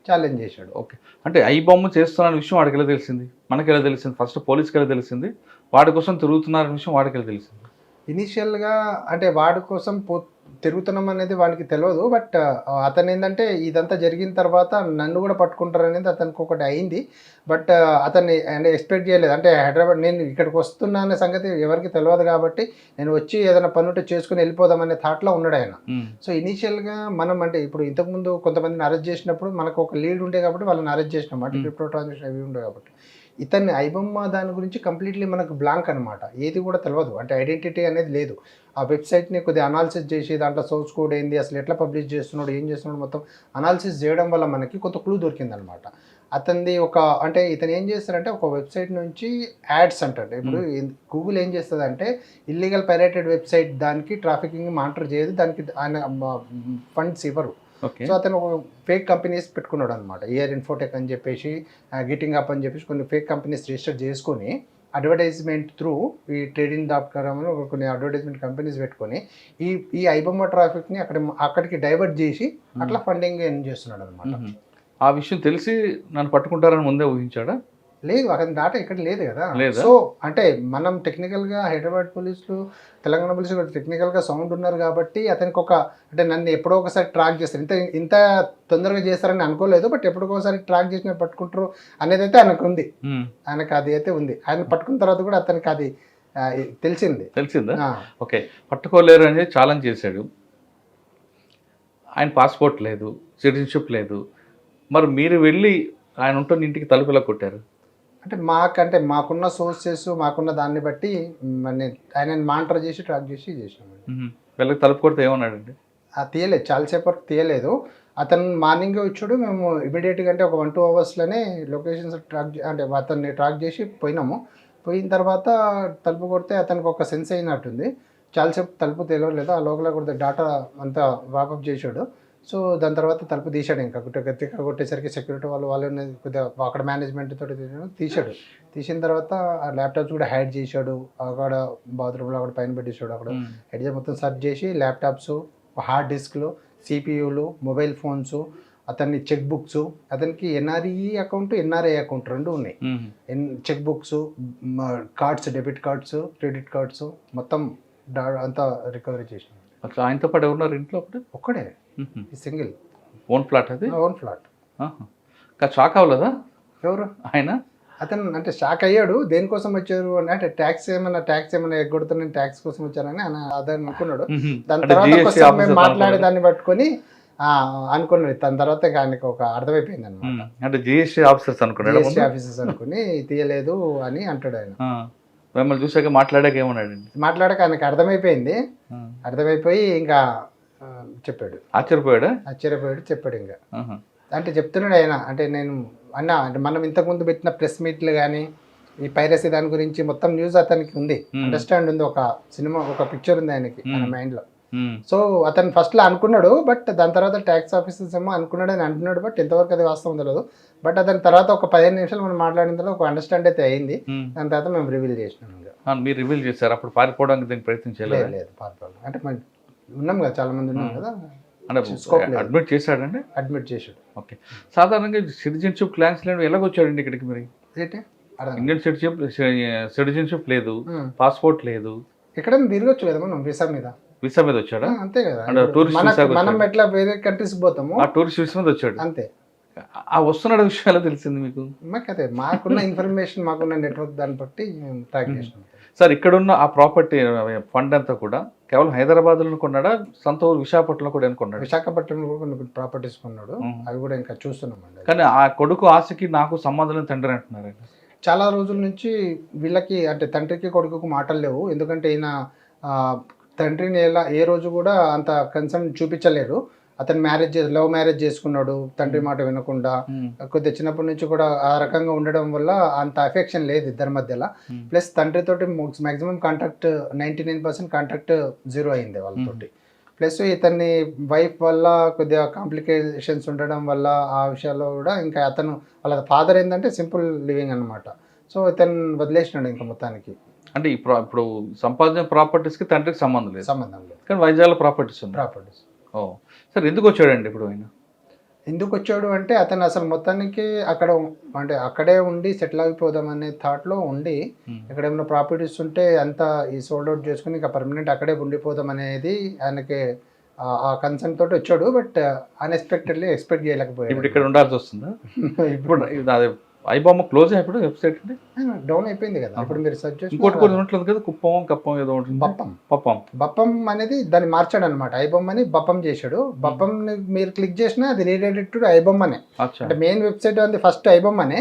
ఛాలెంజ్ చేశాడు. ఓకే, అంటే ఐ బొమ్మ చేస్తున్న విషయం వాడికి ఎలా తెలిసింది, మనకి ఎలా తెలిసింది? ఫస్ట్ పోలీస్కి ఎలా తెలిసింది? వాడి కోసం తిరుగుతున్నారనే విషయం వాడికి ఎలా తెలిసింది? ఇనీషియల్గా అంటే వాడి కోసం తిరుగుతున్నాం అనేది వాడికి తెలియదు, బట్ అతను ఏంటంటే ఇదంతా జరిగిన తర్వాత నన్ను కూడా పట్టుకుంటారు అనేది అతనికి ఒకటి అయింది. బట్ అతన్ని అంటే ఎక్స్పెక్ట్ చేయలేదు, అంటే హైదరాబాద్ నేను ఇక్కడికి వస్తున్నా అనే సంగతి ఎవరికి తెలియదు కాబట్టి నేను వచ్చి ఏదైనా పని ఉంటే చేసుకుని వెళ్ళిపోదామనే థాట్లో ఉన్నాడు ఆయన. సో ఇనీషియల్గా మనం అంటే ఇప్పుడు ఇంతకుముందు కొంతమందిని అరెస్ట్ చేసినప్పుడు మనకు ఒక లీడ్ ఉండే కాబట్టి వాళ్ళని అరెస్ట్ చేసినాం, అంటే క్రిప్టో ట్రాన్సాక్షన్ అవి ఉండే కాబట్టి. ఇతన్ని ఐబొమ్మ దాని గురించి కంప్లీట్లీ మనకు బ్లాంక్ అనమాట, ఏది కూడా తెలియదు, అంటే ఐడెంటిటీ అనేది లేదు. ఆ వెబ్సైట్ని కొద్దిగా అనాలిసిస్ చేసి దాంట్లో సోర్స్ కోడ్ ఏంది, అసలు ఎట్లా పబ్లిష్ చేస్తున్నాడు, ఏం చేస్తున్నాడు మొత్తం అనాలిసిస్ చేయడం వల్ల మనకి కొంత క్లూ దొరికిందనమాట. అతనిది అంటే ఇతను ఏం చేస్తారంటే ఒక వెబ్సైట్ నుంచి యాడ్స్ అంటాడు. ఇప్పుడు గూగుల్ ఏం చేస్తుంది అంటే ఇల్లీగల్ పైరేటెడ్ వెబ్సైట్ దానికి ట్రాఫికింగ్ మానిటర్ చేయదు, దానికి ఆయన ఫండ్స్ ఇవ్వరు. సో అతను ఫేక్ కంపెనీస్ పెట్టుకున్నాడు అనమాట, ఇయర్ ఇన్ఫోటెక్ అని చెప్పేసి, గిటింగ్ అప్ అని చెప్పేసి కొన్ని ఫేక్ కంపెనీస్ రిజిస్టర్ చేసుకొని అడ్వర్టైజ్మెంట్ త్రూ ఈ ట్రేడింగ్.com కొన్ని అడ్వర్టైజ్మెంట్ కంపెనీస్ పెట్టుకొని ఈ ఐబొమ్మ ట్రాఫిక్ని అక్కడికి డైవర్ట్ చేసి అట్లా ఫండింగ్ ఏం చేస్తున్నాడు అనమాట. ఆ విషయం తెలిసి నన్ను పట్టుకుంటారని ముందే ఊహించాడా? లేదు, అతని డాటా ఇక్కడ లేదు కదా. సో అంటే మనం టెక్నికల్గా హైదరాబాద్ పోలీసులు, తెలంగాణ పోలీసులు టెక్నికల్గా సౌండ్ ఉన్నారు కాబట్టి అతనికి అంటే నన్ను ఎప్పుడో ఒకసారి ట్రాక్ చేస్తారు, ఇంత తొందరగా చేస్తారని అనుకోలేదు, బట్ ఎప్పుడోకసారి ట్రాక్ చేసిన పట్టుకుంటారు అనేది అయితే ఆయనకు ఉంది, ఆయనకు అది అయితే ఉంది. ఆయన పట్టుకున్న తర్వాత కూడా అతనికి అది తెలిసిందా? ఓకే, పట్టుకోలేరు అనేది ఛాలెంజ్ చేశాడు. ఆయన పాస్పోర్ట్ లేదు, సిటిజన్షిప్ లేదు, మరి మీరు వెళ్ళి ఆయన ఉంటున్న ఇంటికి తలుపు ఎలా కొట్టారు? అంటే మాకున్న సోర్సెస్, మాకున్న దాన్ని బట్టి ఆయన మానిటర్ చేసి ట్రాక్ చేసాము. వీళ్ళకి తలుపు కొడితే ఏమన్నాడండి? తీయలేదు, చాలాసేపు వరకు తీయలేదు. అతను మార్నింగే వచ్చాడు, మేము ఇమీడియట్గా అంటే ఒక 1-2 అవర్స్లోనే లొకేషన్స్ అంటే అతన్ని ట్రాక్ చేసి పోయినాము. పోయిన తర్వాత తలుపు కొడితే అతనికి ఒక సెన్స్ అయినట్టుంది, చాలాసేపు తలుపు తెలియలేదు, ఆ లోపల కొడితే డాటా అంతా వాపప్ చేశాడు. సో దాని తర్వాత తలుపు తీశాడు, ఇంకా గట్టిగా కొట్టేసరికి సెక్యూరిటీ వాళ్ళు కొద్దిగా అక్కడ మేనేజ్మెంట్ తోటి తీశాడు. తీసిన తర్వాత ఆ ల్యాప్టాప్స్ కూడా హ్యాడ్ చేశాడు, అక్కడ బాత్రూంలో అక్కడ పైన పెట్టేశాడు. అక్కడ హెడ్ మొత్తం సర్చ్ చేసి ల్యాప్టాప్స్, హార్డ్ డిస్క్లు, సిపియూలు, మొబైల్ ఫోన్స్, అతన్ని చెక్ బుక్స్, అతనికి ఎన్ఆర్ఈ అకౌంట్, ఎన్ఆర్ఐ అకౌంట్ రెండు ఉన్నాయి. Check books, cards, debit cards, credit cards మొత్తం అంతా రికవరీ చేసినాం. అట్లా ఆయనతో పాటు ఎవరున్నారు ఇంట్లో అప్పుడు? ఒక్కడే, సింగిల్ ఓన్ ఫ్లాట్ అది? Own flat. షాక్ అవ్వలేదా ఎవరు ఆయన? అతను అంటే షాక్ అయ్యాడు. దేనికోసం వచ్చారు అంటే ట్యాక్స్ ఏమైనా ఎగ్గొడుతున్నా ట్యాక్స్ కోసం వచ్చారని అతను అనుకున్నాడు. దాని తర్వాత మేము మాట్లాడే దాన్ని పట్టుకొని అనుకున్నాడు. దాని తర్వాత ఆయనకు ఒక అర్థమైపోయింది అనమాట. అంటే జిఎస్టీ ఆఫీసర్స్ అనుకున్నాడు, జిఎస్టీ ఆఫీసర్స్ అనుకుని తీయలేదు అని అంటాడు ఆయన. మిమ్మల్ని చూసాక మాట్లాడాక ఏమన్నాడండి? మాట్లాడాక ఆయనకు అర్థమైపోయి ఇంకా చెప్పాడు. ఆశ్చర్యపోయాడు చెప్పాడు. ఇంకా అంటే చెప్తున్నాడు ఆయన, అంటే నేను అంటే మనం ఇంతకుముందు పెట్టిన ప్రెస్ మీట్లు కానీ ఈ పైరసీ దాని గురించి మొత్తం న్యూస్ అతనికి ఉంది, అండర్స్టాండ్ ఉంది, ఒక సినిమా ఒక పిక్చర్ ఉంది ఆయనకి ఆయన మైండ్లో. సో అతను ఫస్ట్లో అనుకున్నాడు, బట్ దాని తర్వాత ట్యాక్స్ ఆఫీసర్స్ ఏమో అనుకున్నాడు అని అంటున్నాడు, బట్ ఎంతవరకు అది వాస్తవం తెలియదు. బట్ అతని తర్వాత ఒక 15 నిమిషాలు మనం మాట్లాడిన తర్వాత ఒక అండర్స్టాండ్ అయితే అయింది. దాని తర్వాత మేము రివీల్ చేసినాం. మీరు రివీల్ చేశారు? అప్పుడు పారిపోవడానికి దీనికి ప్రయత్నం చేయలేదు? లేదు, పారిపోవడం అంటే మనం ఉన్నాం కదా, చాలా మంది ఉన్నాం కదా. అంటే అడ్మిట్ చేశాడండి? అడ్మిట్ చేశాడు. ఓకే. సాధారణంగా సిటిజన్షిప్ క్లాన్స్ లేని ఎలాగొచ్చాడండి ఇక్కడికి? మరి ఇండియన్ సిటిజన్షిప్ లేదు, పాస్పోర్ట్ లేదు, ఇక్కడ తిరగొచ్చు కదా మనం వీసా మీద వచ్చాడా? అంతే కదా. టూరిస్ట్ మనం ఎట్లా వేరే కంట్రీస్ పోతాము, ఆ టూరిస్ట్ వీసా మీద వచ్చాడు అంతే. ఆ వస్తున్న విషయాలు తెలిసింది మీకు? మాకు అదే మాకున్న ఇన్ఫర్మేషన్, మాకున్న నెట్వర్క్ దాన్ని బట్టి మేము ట్రాక్ చేసినాం. సార్, ఇక్కడున్న ఆ ప్రాపర్టీ ఫండ్ అంతా కూడా కేవలం హైదరాబాద్లో కొన్నాడా, సొంత ఊరు విశాఖపట్నంలో కూడా కొన్నాడు? విశాఖపట్నంలో కూడా కొన్ని ప్రాపర్టీస్ కొన్నాడు, అవి కూడా ఇంకా చూస్తున్నామండి. కానీ ఆ కొడుకు ఆశకి నాకు సంబంధం లేని తండ్రి అంటున్నారు. చాలా రోజుల నుంచి వీళ్ళకి అంటే తండ్రికి కొడుకుకు మాటలు లేవు. ఎందుకంటే ఈయన తండ్రిని ఏ రోజు కూడా అంత కన్సర్న్ చూపించలేరు. అతను లవ్ మ్యారేజ్ చేసుకున్నాడు, తండ్రి మాట వినకుండా. కొద్దిగా చిన్నప్పటి నుంచి కూడా ఆ రకంగా ఉండడం వల్ల అంత అఫెక్షన్ లేదు ఇద్దరి మధ్యలో. ప్లస్ తండ్రితోటి మ్యాక్సిమం కాంటాక్ట్ 99% కాంటాక్ట్ 0 అయింది వాళ్ళతోటి. ప్లస్ ఇతన్ని వైఫ్ వల్ల కొద్దిగా కాంప్లికేషన్స్ ఉండడం వల్ల ఆ విషయాల్లో కూడా ఇంకా అతను వాళ్ళ ఫాదర్ ఏంటంటే సింపుల్ లివింగ్ అనమాట. సో ఇతను వదిలేసినాడు ఇంకా మొత్తానికి. అంటే ఇప్పుడు సంపాదించిన ప్రాపర్టీస్కి తండ్రికి సంబంధం లేదు, కానీ వైజాగ్లో ప్రాపర్టీస్. ఓ సార్, ఎందుకు వచ్చాడండి ఇప్పుడు ఆయన? ఎందుకు వచ్చాడు అంటే అతను అసలు మొత్తానికి అక్కడే ఉండి సెటిల్ అయిపోదాం అనే థాట్లో ఉండి, ఇక్కడ ఏమైనా ప్రాపర్టీస్ ఉంటే అంతా ఈ సోల్డ్ అవుట్ చేసుకుని ఇంకా పర్మనెంట్ అక్కడే ఉండిపోదాం అనేది ఆయనకి ఆ కన్సర్న్ తోటి వచ్చాడు. బట్ అన్ఎక్స్పెక్టెడ్లీ ఎక్స్పెక్ట్ చేయలేకపోయాడు. ఇప్పుడు ఇక్కడ ఉండాల్సి వస్తుందా? ఇప్పుడు ఐబొమ్మ క్లోజ్ అయిపోయి వెబ్సైట్ డౌన్ అయిపోయింది కదా. ఇప్పుడు మీరు సెర్చ్ చేసి ఇంకోటి కూడా ఉంటుంది కదా, కప్పం ఏదో ఉంటుంది, బప్పం అనేది దాన్ని మార్చాడు అనమాట. ఐబొమ్మని బప్పం చేశాడు. బప్పం మీరు క్లిక్ చేసినా అది రీడైరెక్ట్ టు ఐబొమ్మనే. అంటే మెయిన్ వెబ్సైట్ ఉంది ఫస్ట్ ఐబొమ్మనే,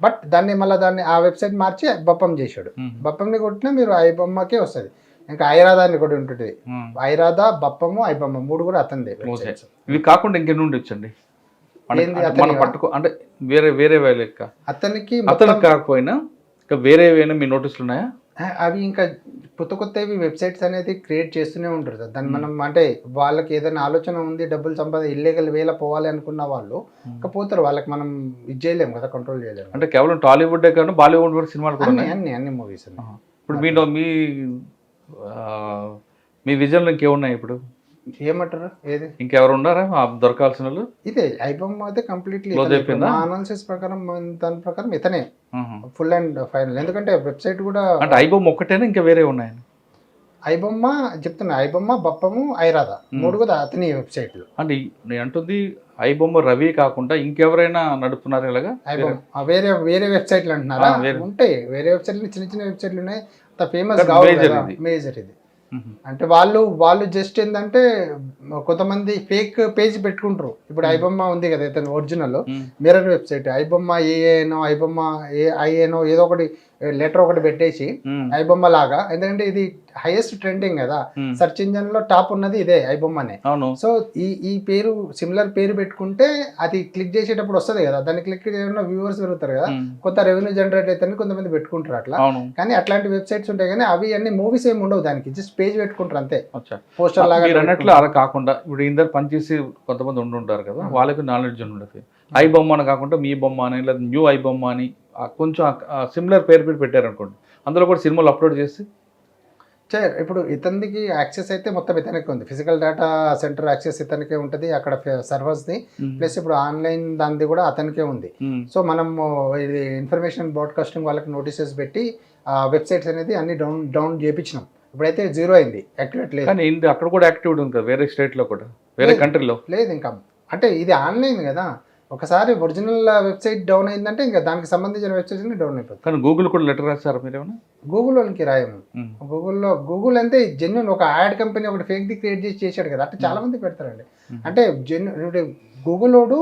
బట్ దాన్ని ఆ వెబ్సైట్ మార్చి బప్పం చేశాడు. బప్పంని కొట్టినా మీరు ఐబొమ్మకే వస్తుంది. ఇంకా ఐరాధా అని కూడా ఉంటుంది. ఐరాధా, బప్పము, ఐబొమ్మ 3 కూడా అతనిదే. ఇవి కాకుండా ఇంకెన్ని ఉండొచ్చండి మనం పట్టుకో, అంటే వేరే లెక్క అతనికి కాకపోయినా ఇంకా వేరే మీ నోటీసులు ఉన్నాయా? అవి ఇంకా కొత్తవి వెబ్సైట్స్ అనేది క్రియేట్ చేస్తూనే ఉంటారు సార్. దాన్ని మనం అంటే వాళ్ళకి ఏదైనా ఆలోచన ఉంది, డబ్బులు ఇల్లీగల్ వేలా పోవాలి అనుకున్న వాళ్ళు ఇంకా పోతారు. వాళ్ళకి మనం ఇది చేయలేము కదా, కంట్రోల్ చేయలేము. అంటే కేవలం టాలీవుడ్ కాకుండా బాలీవుడ్ కూడా సినిమాలు కూడా అన్ని మూవీస్. ఇప్పుడు మీ విజన్లో ఇంకేమున్నాయి? ఇప్పుడు ఏమంటారు, ఏది ఇంకెవరు ఉన్నారా దొరకాల్సిన వాళ్ళు? ఇదే ఐబొమ్మ అయితే కంప్లీట్లీ అనాలిసిస్ ప్రకారం, దాని ప్రకారం ఇతనే ఫుల్ అండ్ ఫైనల్. ఎందుకంటే వెబ్సైట్ కూడా అంటే ఐబొమ్మ ఒక్కటేనా ఇంకా వేరే ఉన్నాయి? ఐబొమ్మ చెప్తున్నా, ఐబొమ్మ, బప్పము, ఐరాధా 3 కూడా అతని వెబ్సైట్లు. అంటే నేను అంటుంది ఐబొమ్మ రవి కాకుండా ఇంకెవరైనా నడుపుతున్నారు ఇలాగా? ఐబొమ్మ వేరే వెబ్సైట్లు అంటున్నారా? ఉంటాయి వేరే వెబ్సైట్లు, చిన్న వెబ్సైట్లు ఉన్నాయి. ఫేమస్ కావాలి మేజర్ ఇది. అంటే వాళ్ళు జస్ట్ ఏంటంటే కొంతమంది ఫేక్ పేజ్ పెట్టుకుంటారు. ఇప్పుడు ఐబొమ్మ ఉంది కదా ఇతను ఒరిజినల్ మిర్రర్ వెబ్సైట్, ఐబొమ్మ ఐఏనో ఏదో ఒకటి లెటర్ ఒకటి పెట్టేసి ఐబొమ్మ లాగా. ఎందుకంటే ఇది హైయెస్ట్ ట్రెండింగ్ కదా, సెర్చ్ ఇంజన్ లో టాప్ ఉన్నది ఇదే ఐబొమ్మనే. సో ఈ పేరు సిమిలర్ పేరు పెట్టుకుంటే అది క్లిక్ చేసేటప్పుడు వస్తుంది కదా, దాన్ని క్లిక్ చేయడం వ్యూవర్స్ పెరుగుతారు కదా, కొంత రెవెన్యూ జనరేట్ అయితే కొంతమంది పెట్టుకుంటారు అట్లా. కానీ అట్లాంటి వెబ్సైట్స్ ఉంటాయి, కానీ అవి అన్ని మూవీస్ ఏమి ఉండవు, దానికి జస్ట్ పేజ్ పెట్టుకుంటారు అంతే, పోస్టర్ లాగా అన్నట్లు. అలా కాకుండా ఇప్పుడు ఇందరు పనిచేసి కొంతమంది ఉంటుంటారు కదా, వాళ్ళకి నాలెడ్జ్ ఉండదు. ఐబొమ్మ అని కాకుండా మీ బొమ్మ అని, లేదా న్యూ ఐబొమ్మ అని కొంచెం సిమిలర్ పేరు పెట్టారు అనుకోండి, అందులో కూడా సినిమాలు అప్లోడ్ చేసి ఇప్పుడు ఇతనికి యాక్సెస్ అయితే మొత్తం ఇతనికే ఉంది. ఫిజికల్ డేటా సెంటర్ యాక్సెస్ ఇతనికే ఉంటుంది, అక్కడ సర్వర్స్ది ప్లస్ ఇప్పుడు ఆన్లైన్ దానిది కూడా అతనికే ఉంది. సో మనము ఇది ఇన్ఫర్మేషన్ బ్రాడ్కాస్టింగ్ వాళ్ళకి నోటీసెస్ పెట్టి వెబ్సైట్స్ అనేది అన్ని డౌన్ చేయించినాం. ఇప్పుడైతే జీరో అయింది, యాక్టివేట్ లేదు. కానీ అక్కడ కూడా యాక్టివిటీ ఉంది కదా, వేరే స్టేట్లో కూడా, వేరే కంట్రీలో లేదు. ఇంకా అంటే ఇది ఆన్లైన్ కదా, ఒకసారి ఒరిజినల్ వెబ్సైట్ డౌన్ అయిందంటే ఇంకా దానికి సంబంధించిన వెబ్సైట్స్ డౌన్ అయిపోతుంది. కానీ గూగుల్ కూడా లెటర్ రాశారు మీరు ఏమైనా? గూగుల్ వాళ్ళకి రాయము. గూగుల్ అంటే జెన్యున్ ఒక యాడ్ కంపెనీ ఒకటి ఫేక్ది క్రియేట్ చేసి చేశాడు కదా, అంటే చాలా మంది పెడతారండి. అంటే గూగుల్ వాడు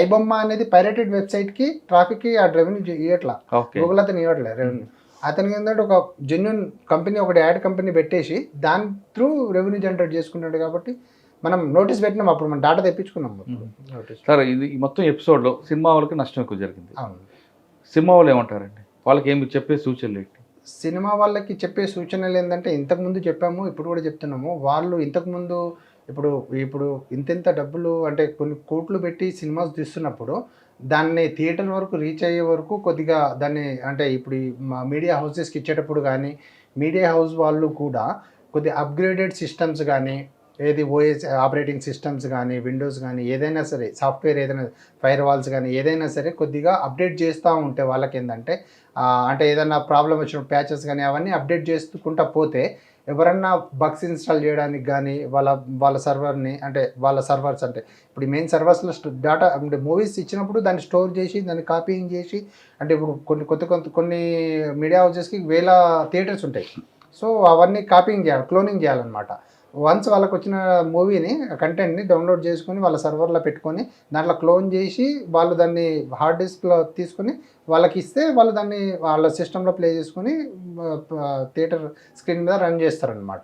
ఐబొమ్మ అనేది పైరేటెడ్ వెబ్సైట్కి ట్రాఫిక్కి ఆ రెవెన్యూ ఇవ్వట్లా, గూగుల్ అతను ఇవ్వట్లేదు రెవెన్యూ. అతనికి ఏంటంటే ఒక జెన్యున్ కంపెనీ ఒకటి యాడ్ కంపెనీ పెట్టేసి దాని త్రూ రెవెన్యూ జనరేట్ చేసుకున్నాడు. కాబట్టి మనం నోటీస్ పెట్టినాం, అప్పుడు మనం డాటా తెప్పించుకున్నాం నోటీస్. సరే, ఇది ఈ మొత్తం ఎపిసోడ్లో సినిమా వాళ్ళకి నష్టం ఎక్కువ జరిగింది. అవును. సినిమా వాళ్ళు ఏమంటారండి, వాళ్ళకి ఏమి చెప్పే సూచనలు ఏంటి? సినిమా వాళ్ళకి చెప్పే సూచనలు ఏంటంటే ఇంతకుముందు చెప్పాము, ఇప్పుడు కూడా చెప్తున్నాము. వాళ్ళు ఇంతకుముందు ఇప్పుడు ఇంత డబ్బులు అంటే కొన్ని కోట్లు పెట్టి సినిమాస్ తీస్తున్నప్పుడు దాన్ని థియేటర్ వరకు రీచ్ అయ్యే వరకు కొద్దిగా దాన్ని అంటే ఇప్పుడు మీడియా హౌసెస్కి ఇచ్చేటప్పుడు కానీ మీడియా హౌస్ వాళ్ళు కూడా కొద్దిగా అప్గ్రేడెడ్ సిస్టమ్స్ కానీ ఏది ఓఎస్ ఆపరేటింగ్ సిస్టమ్స్ కానీ విండోస్ కానీ ఏదైనా సరే సాఫ్ట్వేర్ ఏదైనా ఫైర్ వాల్స్ కానీ ఏదైనా సరే కొద్దిగా అప్డేట్ చేస్తూ ఉంటే వాళ్ళకి ఏంటంటే అంటే ఏదైనా ప్రాబ్లం వచ్చిన ప్యాచెస్ కానీ అవన్నీ అప్డేట్ చేసుకుంటా పోతే ఎవరన్నా బగ్స్ ఇన్స్టాల్ చేయడానికి కానీ వాళ్ళ సర్వర్ని అంటే వాళ్ళ సర్వర్స్ అంటే ఇప్పుడు మెయిన్ సర్వర్స్లో డేటా అంటే మూవీస్ ఇచ్చినప్పుడు దాన్ని స్టోర్ చేసి దాన్ని కాపీయింగ్ చేసి అంటే ఇప్పుడు కొన్ని మీడియా హౌసెస్కి 1000 థియేటర్స్ ఉంటాయి. సో అవన్నీ కాపీయింగ్ చేయాలి, క్లోనింగ్ చేయాలన్నమాట. వన్స్ వాళ్ళకి వచ్చిన మూవీని కంటెంట్ని డౌన్లోడ్ చేసుకొని వాళ్ళ సర్వర్లో పెట్టుకొని దాంట్లో క్లోన్ చేసి వాళ్ళు దాన్ని హార్డ్ డిస్క్లో తీసుకొని వాళ్ళకి ఇస్తే వాళ్ళు దాన్ని వాళ్ళ సిస్టంలో ప్లే చేసుకొని థియేటర్ స్క్రీన్ మీద రన్ చేస్తారనమాట.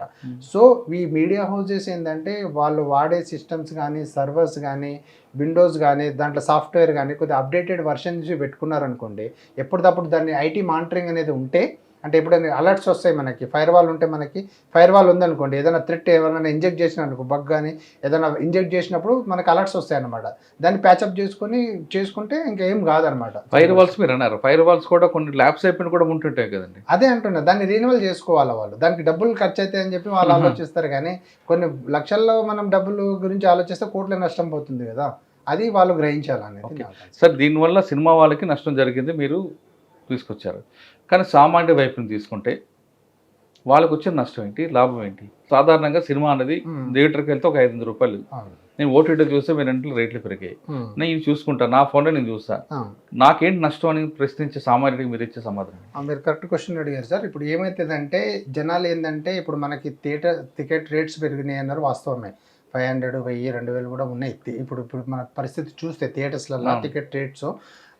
సో ఈ మీడియా హౌసెస్ ఏంటంటే వాళ్ళు వాడే సిస్టమ్స్ కానీ సర్వర్స్ కానీ విండోస్ కానీ దాంట్లో సాఫ్ట్వేర్ కానీ కొద్దిగా అప్డేటెడ్ వర్షన్స్ పెట్టుకున్నారనుకోండి, ఎప్పటికప్పుడు దాన్ని ఐటీ మానిటరింగ్ అనేది ఉంటే అంటే ఎప్పుడైనా అలర్ట్స్ వస్తాయి మనకి, ఫైర్ వాల్ ఉంటే మనకి ఫైర్ వాల్ ఉందనుకోండి, ఏదైనా థ్రెట్ ఎవరైనా ఇంజెక్ట్ చేసిన అనుకో బగ్ కానీ ఏదైనా ఇంజెక్ట్ చేసినప్పుడు మనకు అలర్ట్స్ వస్తాయి అనమాట. దాన్ని ప్యాచప్ చేసుకుంటే ఇంకేం కాదనమాట. ఫైర్ వాల్స్ మీరు అన్నారు, ఫైర్ వాల్స్ కూడా కొన్ని ల్యాబ్స్ అయిపోయిన కూడా ఉంటుంటాయి కదండి. అదే అంటున్నా, దాన్ని రీనివల్ చేసుకోవాలి వాళ్ళు. దానికి డబ్బులు ఖర్చు అవుతాయి అని చెప్పి వాళ్ళు ఆలోచిస్తారు, కానీ కొన్ని లక్షల్లో మనం డబ్బులు గురించి ఆలోచిస్తే కోట్ల నష్టం పోతుంది కదా, అది వాళ్ళు గ్రహించాలనేది. సార్, దీనివల్ల సినిమా వాళ్ళకి నష్టం జరిగింది మీరు తీసుకొచ్చారు, కానీ సామాన్య వైపుని తీసుకుంటే వాళ్ళకు వచ్చిన నష్టం ఏంటి, లాభం ఏంటి? సాధారణంగా సినిమా అనేది థియేటర్కి వెళ్తే ఒక 500 రూపాయలు, నేను ఓటీటీ చూస్తే మీరు ఇంట్లో రేట్లు పెరిగాయి, నేను ఇవి చూసుకుంటాను, నా ఫోన్లో నేను చూస్తాను, నాకేంటి నష్టం అని ప్రశ్నించే సామాన్యుడికి మీరు ఇచ్చే సమాధానం? మీరు కరెక్ట్ క్వశ్చన్ అడిగారు సార్. ఇప్పుడు ఏమవుతుందంటే జనాలు ఏంటంటే ఇప్పుడు మనకి టికెట్ రేట్స్ పెరిగినాయి అన్నారు, వాస్తవమే. 500, 1000, 2000 కూడా ఉన్నాయి. ఇప్పుడు మన పరిస్థితి చూస్తే థియేటర్స్లలో టికెట్ రేట్స్.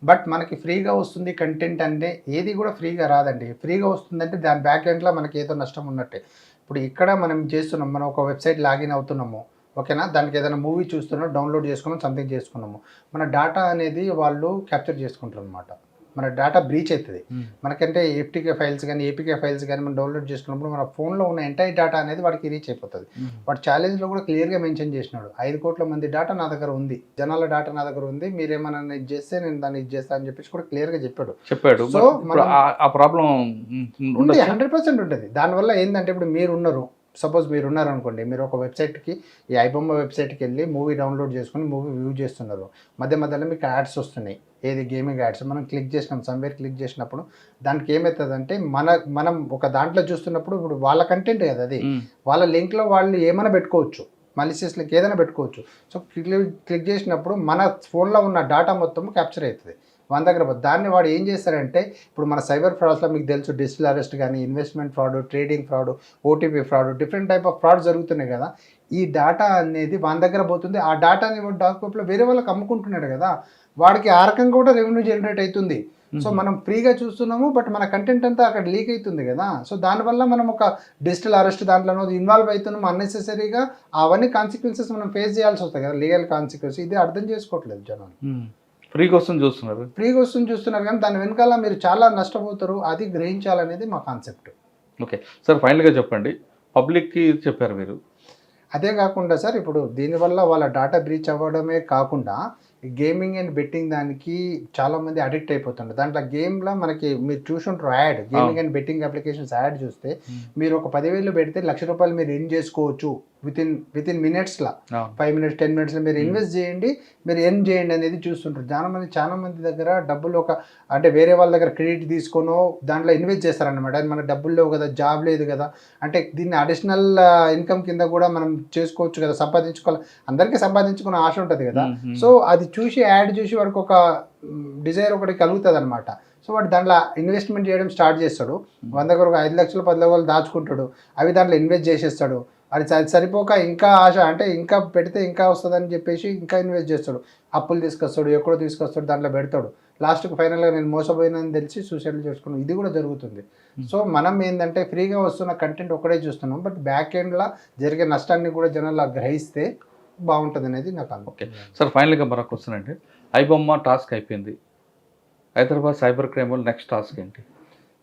బట్ మనకి ఫ్రీగా వస్తుంది కంటెంట్ అంటే ఏది కూడా ఫ్రీగా రాదండి. ఫ్రీగా వస్తుందంటే దాని బ్యాక్ ఎండ్లో మనకి ఏదో నష్టం ఉన్నట్టే. ఇప్పుడు ఇక్కడ మనం చేస్తున్నాం, మనం ఒక వెబ్సైట్ లాగిన్ అవుతున్నాము, ఓకేనా, దానికి ఏదైనా మూవీ చూస్తున్నాం, డౌన్లోడ్ చేసుకున్నాం, సంథింగ్ చేసుకున్నాము, మన డేటా అనేది వాళ్ళు క్యాప్చర్ చేసుకుంటారు అనమాట. మన డేటా బ్రీచ్ అవుతుంది. మనకంటే ఎఫ్టీకే ఫైల్స్ కానీ ఏపీకే ఫైల్స్ కానీ మనం డౌన్లోడ్ చేసుకున్నప్పుడు మన ఫోన్లో ఉన్న ఎంటైర్ డేటా అనేది వాడికి రీచ్ అయిపోతుంది. వాడు ఛాలెంజ్లో కూడా క్లియర్గా మెన్షన్ చేసినాడు, 5 కోట్ల మంది డేటా నా దగ్గర ఉంది, జనాల డేటా నా దగ్గర ఉంది, మీరేమన్నా ఇది చేస్తే నేను దాన్ని ఇది చేస్తా అని చెప్పేసి కూడా క్లియర్గా చెప్పాడు. సో ఆ ప్రాబ్లం 100% ఉంటుంది. దానివల్ల ఏంటంటే ఇప్పుడు మీరు ఉన్నారు, సపోజ్ మీరు ఉన్నారనుకోండి, మీరు ఒక వెబ్సైట్కి ఈ ఐబొమ్మ వెబ్సైట్కి వెళ్ళి మూవీ డౌన్లోడ్ చేసుకుని మూవీ వ్యూ చేస్తున్నారు, మధ్యలో మీకు యాడ్స్ వస్తున్నాయి, ఏది గేమింగ్ యాడ్స్. మనం క్లిక్ చేసినాం, సమ్వేర్ క్లిక్ చేసినప్పుడు దానికి ఏమవుతుందంటే మనం ఒక దాంట్లో చూస్తున్నప్పుడు ఇప్పుడు వాళ్ళ కంటెంట్ కదా అది, వాళ్ళ లింక్లో వాళ్ళు ఏమైనా పెట్టుకోవచ్చు, మలిసియస్ లింక్ ఏదైనా పెట్టుకోవచ్చు. సో క్లిక్ చేసినప్పుడు మన ఫోన్లో ఉన్న డేటా మొత్తం క్యాప్చర్ అవుతుంది మన దగ్గర. దాన్ని వాడు ఏం చేస్తారంటే ఇప్పుడు మన సైబర్ ఫ్రాడ్స్లో మీకు తెలుసు, డిజిటల్ అరెస్ట్ కానీ, investment fraud, trading fraud, OTP fraud, different type of fraud జరుగుతున్నాయి కదా. ఈ డేటా అనేది మన దగ్గర పోతుంది. ఆ డేటాని డార్క్ వెబ్లో వేరే వాళ్ళకి అమ్ముకుంటున్నాడు కదా, వాడికి ఆ రకంగా కూడా రెవెన్యూ జనరేట్ అవుతుంది. సో మనం ఫ్రీగా చూస్తున్నాము, బట్ మన కంటెంట్ అంతా అక్కడ లీక్ అవుతుంది కదా. సో దానివల్ల మనం ఒక డిజిటల్ అరెస్ట్ దాంట్లో ఇన్వాల్వ్ అవుతున్నాము అన్నెసెసరీగా. అవన్నీ కాన్సిక్వెన్సెస్ మనం ఫేస్ చేయాల్సి వస్తాయి కదా, లీగల్ కాన్సిక్వెన్స్. ఇది అర్థం చేసుకోవట్లేదు జనాలు. ఫ్రీగా వస్తుంది చూస్తున్నారు కానీ దాని వెనకాల మీరు చాలా నష్టపోతారు, అది గ్రహించాలనేది మా కాన్సెప్ట్. ఓకే సార్, ఫైనల్గా చెప్పండి, పబ్లిక్కి చెప్పారు మీరు. అదే కాకుండా సార్ ఇప్పుడు దీనివల్ల వాళ్ళ డేటా బ్రీచ్ అవ్వడమే కాకుండా గేమింగ్ అండ్ బెట్టింగ్ దానికి చాలా మంది అడిక్ట్ అయిపోతుంటారు. దాంట్లో గేమ్లో మనకి మీరు చూసుంటారు add, gaming and betting applications add చూస్తే మీరు ఒక 10,000 పెడితే ₹1,00,000 మీరు ఎర్న్ చేసుకోవచ్చు విత్ ఇన్ మినిట్స్లో, 5 minutes 10 minutesలో మీరు ఇన్వెస్ట్ చేయండి, మీరు ఎర్న్ చేయండి అనేది చూస్తుంటారు. చాలా మంది దగ్గర డబ్బులు అంటే వేరే వాళ్ళ దగ్గర క్రెడిట్ తీసుకోనో దాంట్లో ఇన్వెస్ట్ చేస్తారన్నమాట. అది మనకు డబ్బులు లేవు కదా, జాబ్ లేదు కదా, అంటే దీన్ని అడిషనల్ ఇన్కమ్ కింద కూడా మనం చేసుకోవచ్చు కదా, సంపాదించుకోవాలి, అందరికీ సంపాదించుకునే ఆశ ఉంటుంది కదా. సో అది చూసి యాడ్ చూసి వాడికి ఒక డిజైర్ ఒకటి కలుగుతుంది అనమాట. సో వాడు దాంట్లో ఇన్వెస్ట్మెంట్ చేయడం స్టార్ట్ చేస్తాడు. 100 ఒక 5 లక్షలు 10 లక్షలు దాచుకుంటాడు, అవి దాంట్లో ఇన్వెస్ట్ చేసేస్తాడు. అది సరిపోక ఇంకా ఆశ, అంటే ఇంకా పెడితే ఇంకా వస్తుందని చెప్పేసి ఇంకా ఇన్వెస్ట్ చేస్తాడు, అప్పులు తీసుకొస్తాడు, ఎక్కడో తీసుకొస్తాడు, దాంట్లో పెడతాడు. లాస్ట్కి ఫైనల్గా నేను మోసపోయినని తెలిసి సూసైడ్ చేసుకున్నాను. ఇది కూడా జరుగుతుంది. సో మనం ఏంటంటే ఫ్రీగా వస్తున్న కంటెంట్ ఒకటే చూస్తున్నాం, బట్ బ్యాక్ ఎండ్లో జరిగే నష్టాన్ని కూడా జనాలు గ్రహిస్తే బాగుంటుంది అనేది నాకు అనుభవం. ఓకే సార్, ఫైనల్గా మరొక క్వశ్చన్ అండి. ఐబొమ్మ టాస్క్ అయిపోయింది, Hyderabad cyber crime next task ఏంటి?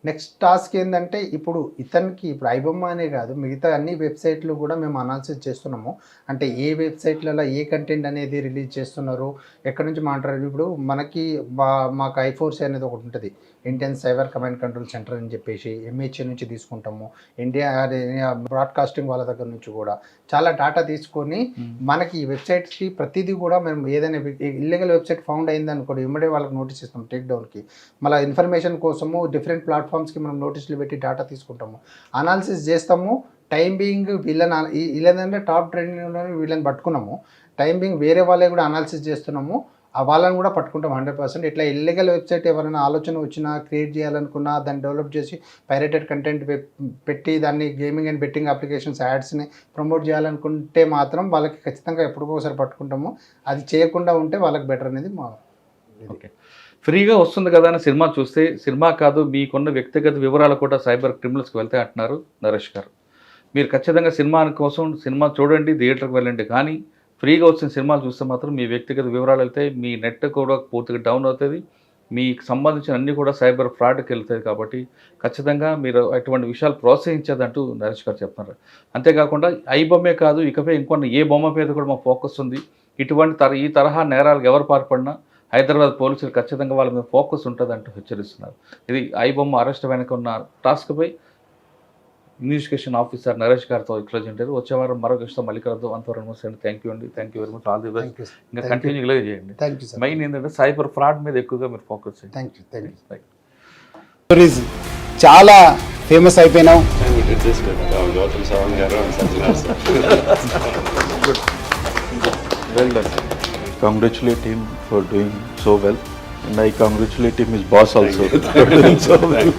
నెక్స్ట్ టాస్క్ ఏంటంటే ఇప్పుడు ఇప్పుడు ఐబొమ్మ అనే కాదు, మిగతా అన్ని వెబ్సైట్లు కూడా మేము అనాలిసిస్ చేస్తున్నాము. అంటే ఏ వెబ్సైట్లలో ఏ కంటెంట్ అనేది రిలీజ్ చేస్తున్నారు, ఎక్కడి నుంచి మాట్లాడారు. ఇప్పుడు మనకి మాకు I4C అనేది ఒకటి ఉంటుంది, Indian cyber command control centre అని చెప్పేసి, MHA నుంచి తీసుకుంటాము, ఇండియా బ్రాడ్కాస్టింగ్ వాళ్ళ దగ్గర నుంచి కూడా చాలా డేటా తీసుకొని మనకి ఈ వెబ్సైట్స్కి ప్రతిదీ కూడా మేము ఏదైనా ఇల్లీగల్ వెబ్సైట్ ఫౌండ్ అయింది అనుకోండి, ఇమ్మడే వాళ్ళకి నోటీస్ ఇస్తాం టేక్ డౌన్కి. మళ్ళీ ఇన్ఫర్మేషన్ కోసము డిఫరెంట్ ప్లాట్ఫామ్స్కి మనం నోటీసులు పెట్టి డేటా తీసుకుంటాము, అనాలిసిస్ చేస్తాము. టైం బీయింగ్ వీళ్ళంటే టాప్ ట్రెండింగ్లో వీళ్ళని పట్టుకున్నాము, టైం బీయింగ్ వేరే వాళ్ళే కూడా అనాలిసిస్ చేస్తున్నాము, వాళ్ళని కూడా పట్టుకుంటాం 100%. ఇట్లా ఇల్లీగల్ వెబ్సైట్ ఎవరైనా ఆలోచన వచ్చినా, క్రియేట్ చేయాలనుకున్నా, దాన్ని డెవలప్ చేసి పైరేటెడ్ కంటెంట్ పెట్టి దాన్ని గేమింగ్ అండ్ బెట్టింగ్ అప్లికేషన్స్ యాడ్స్ని ప్రమోట్ చేయాలనుకుంటే మాత్రం వాళ్ళకి ఖచ్చితంగా ఎప్పటికోసారి పట్టుకుంటాము. అది చేయకుండా ఉంటే వాళ్ళకి బెటర్ అనేది మా. ఓకే, ఫ్రీగా వస్తుంది కదా అని సినిమా చూస్తే, సినిమా కాదు మీకున్న వ్యక్తిగత వివరాలు కూడా సైబర్ క్రిమినల్స్కి వెళ్తే అంటున్నారు నరేష్ గారు. మీరు ఖచ్చితంగా సినిమా కోసం సినిమా చూడండి, థియేటర్కి వెళ్ళండి, కానీ ఫ్రీగా వచ్చిన సినిమాలు చూస్తే మాత్రం మీ వ్యక్తిగత వివరాలు వెళ్తాయి, మీ నెట్ కూడా పూర్తిగా డౌన్ అవుతుంది, మీకు సంబంధించిన అన్నీ కూడా సైబర్ ఫ్రాడ్కి వెళ్తాయి. కాబట్టి ఖచ్చితంగా మీరు అటువంటి విషయాలు ప్రోత్సహించేదంటూ నరేష్ గారు చెప్తున్నారు. అంతేకాకుండా ఐబొమ్మే కాదు, ఇకపై ఇంకొన్ని ఏ బొమ్మ మీద కూడా మా ఫోకస్ ఉంది, ఇటువంటి ఈ తరహా నేరాలకు ఎవరు పాల్పడినా హైదరాబాద్ పోలీసులు ఖచ్చితంగా వాళ్ళ మీద ఫోకస్ ఉంటుంది అంటూ హెచ్చరిస్తున్నారు. ఇది ఐబొమ్మ అరెస్ట్ వెనక ఉన్న టాస్క్పై ఇన్వెస్టిగేషన్ ఆఫీసర్ నరేష్ గారితో ఇట్లా ఉంటారు. వచ్చే వారం మరొక ఇష్టం మళ్ళీ కలుద్దాం. అంతవరకు థ్యాంక్ యూ అండి, thank you very much, all the best. ఇంకా కంటిన్యూ ఇలాగే చేయండి. మెయిన్ ఏంటంటే సైబర్ ఫ్రాడ్ మీద ఎక్కువగా మీరు ఫోకస్ చేయండి. చాలా famous అయిపోయినావు. Well done. Congratulate him for doing so well, and I congratulate him, his boss also. For doing so well.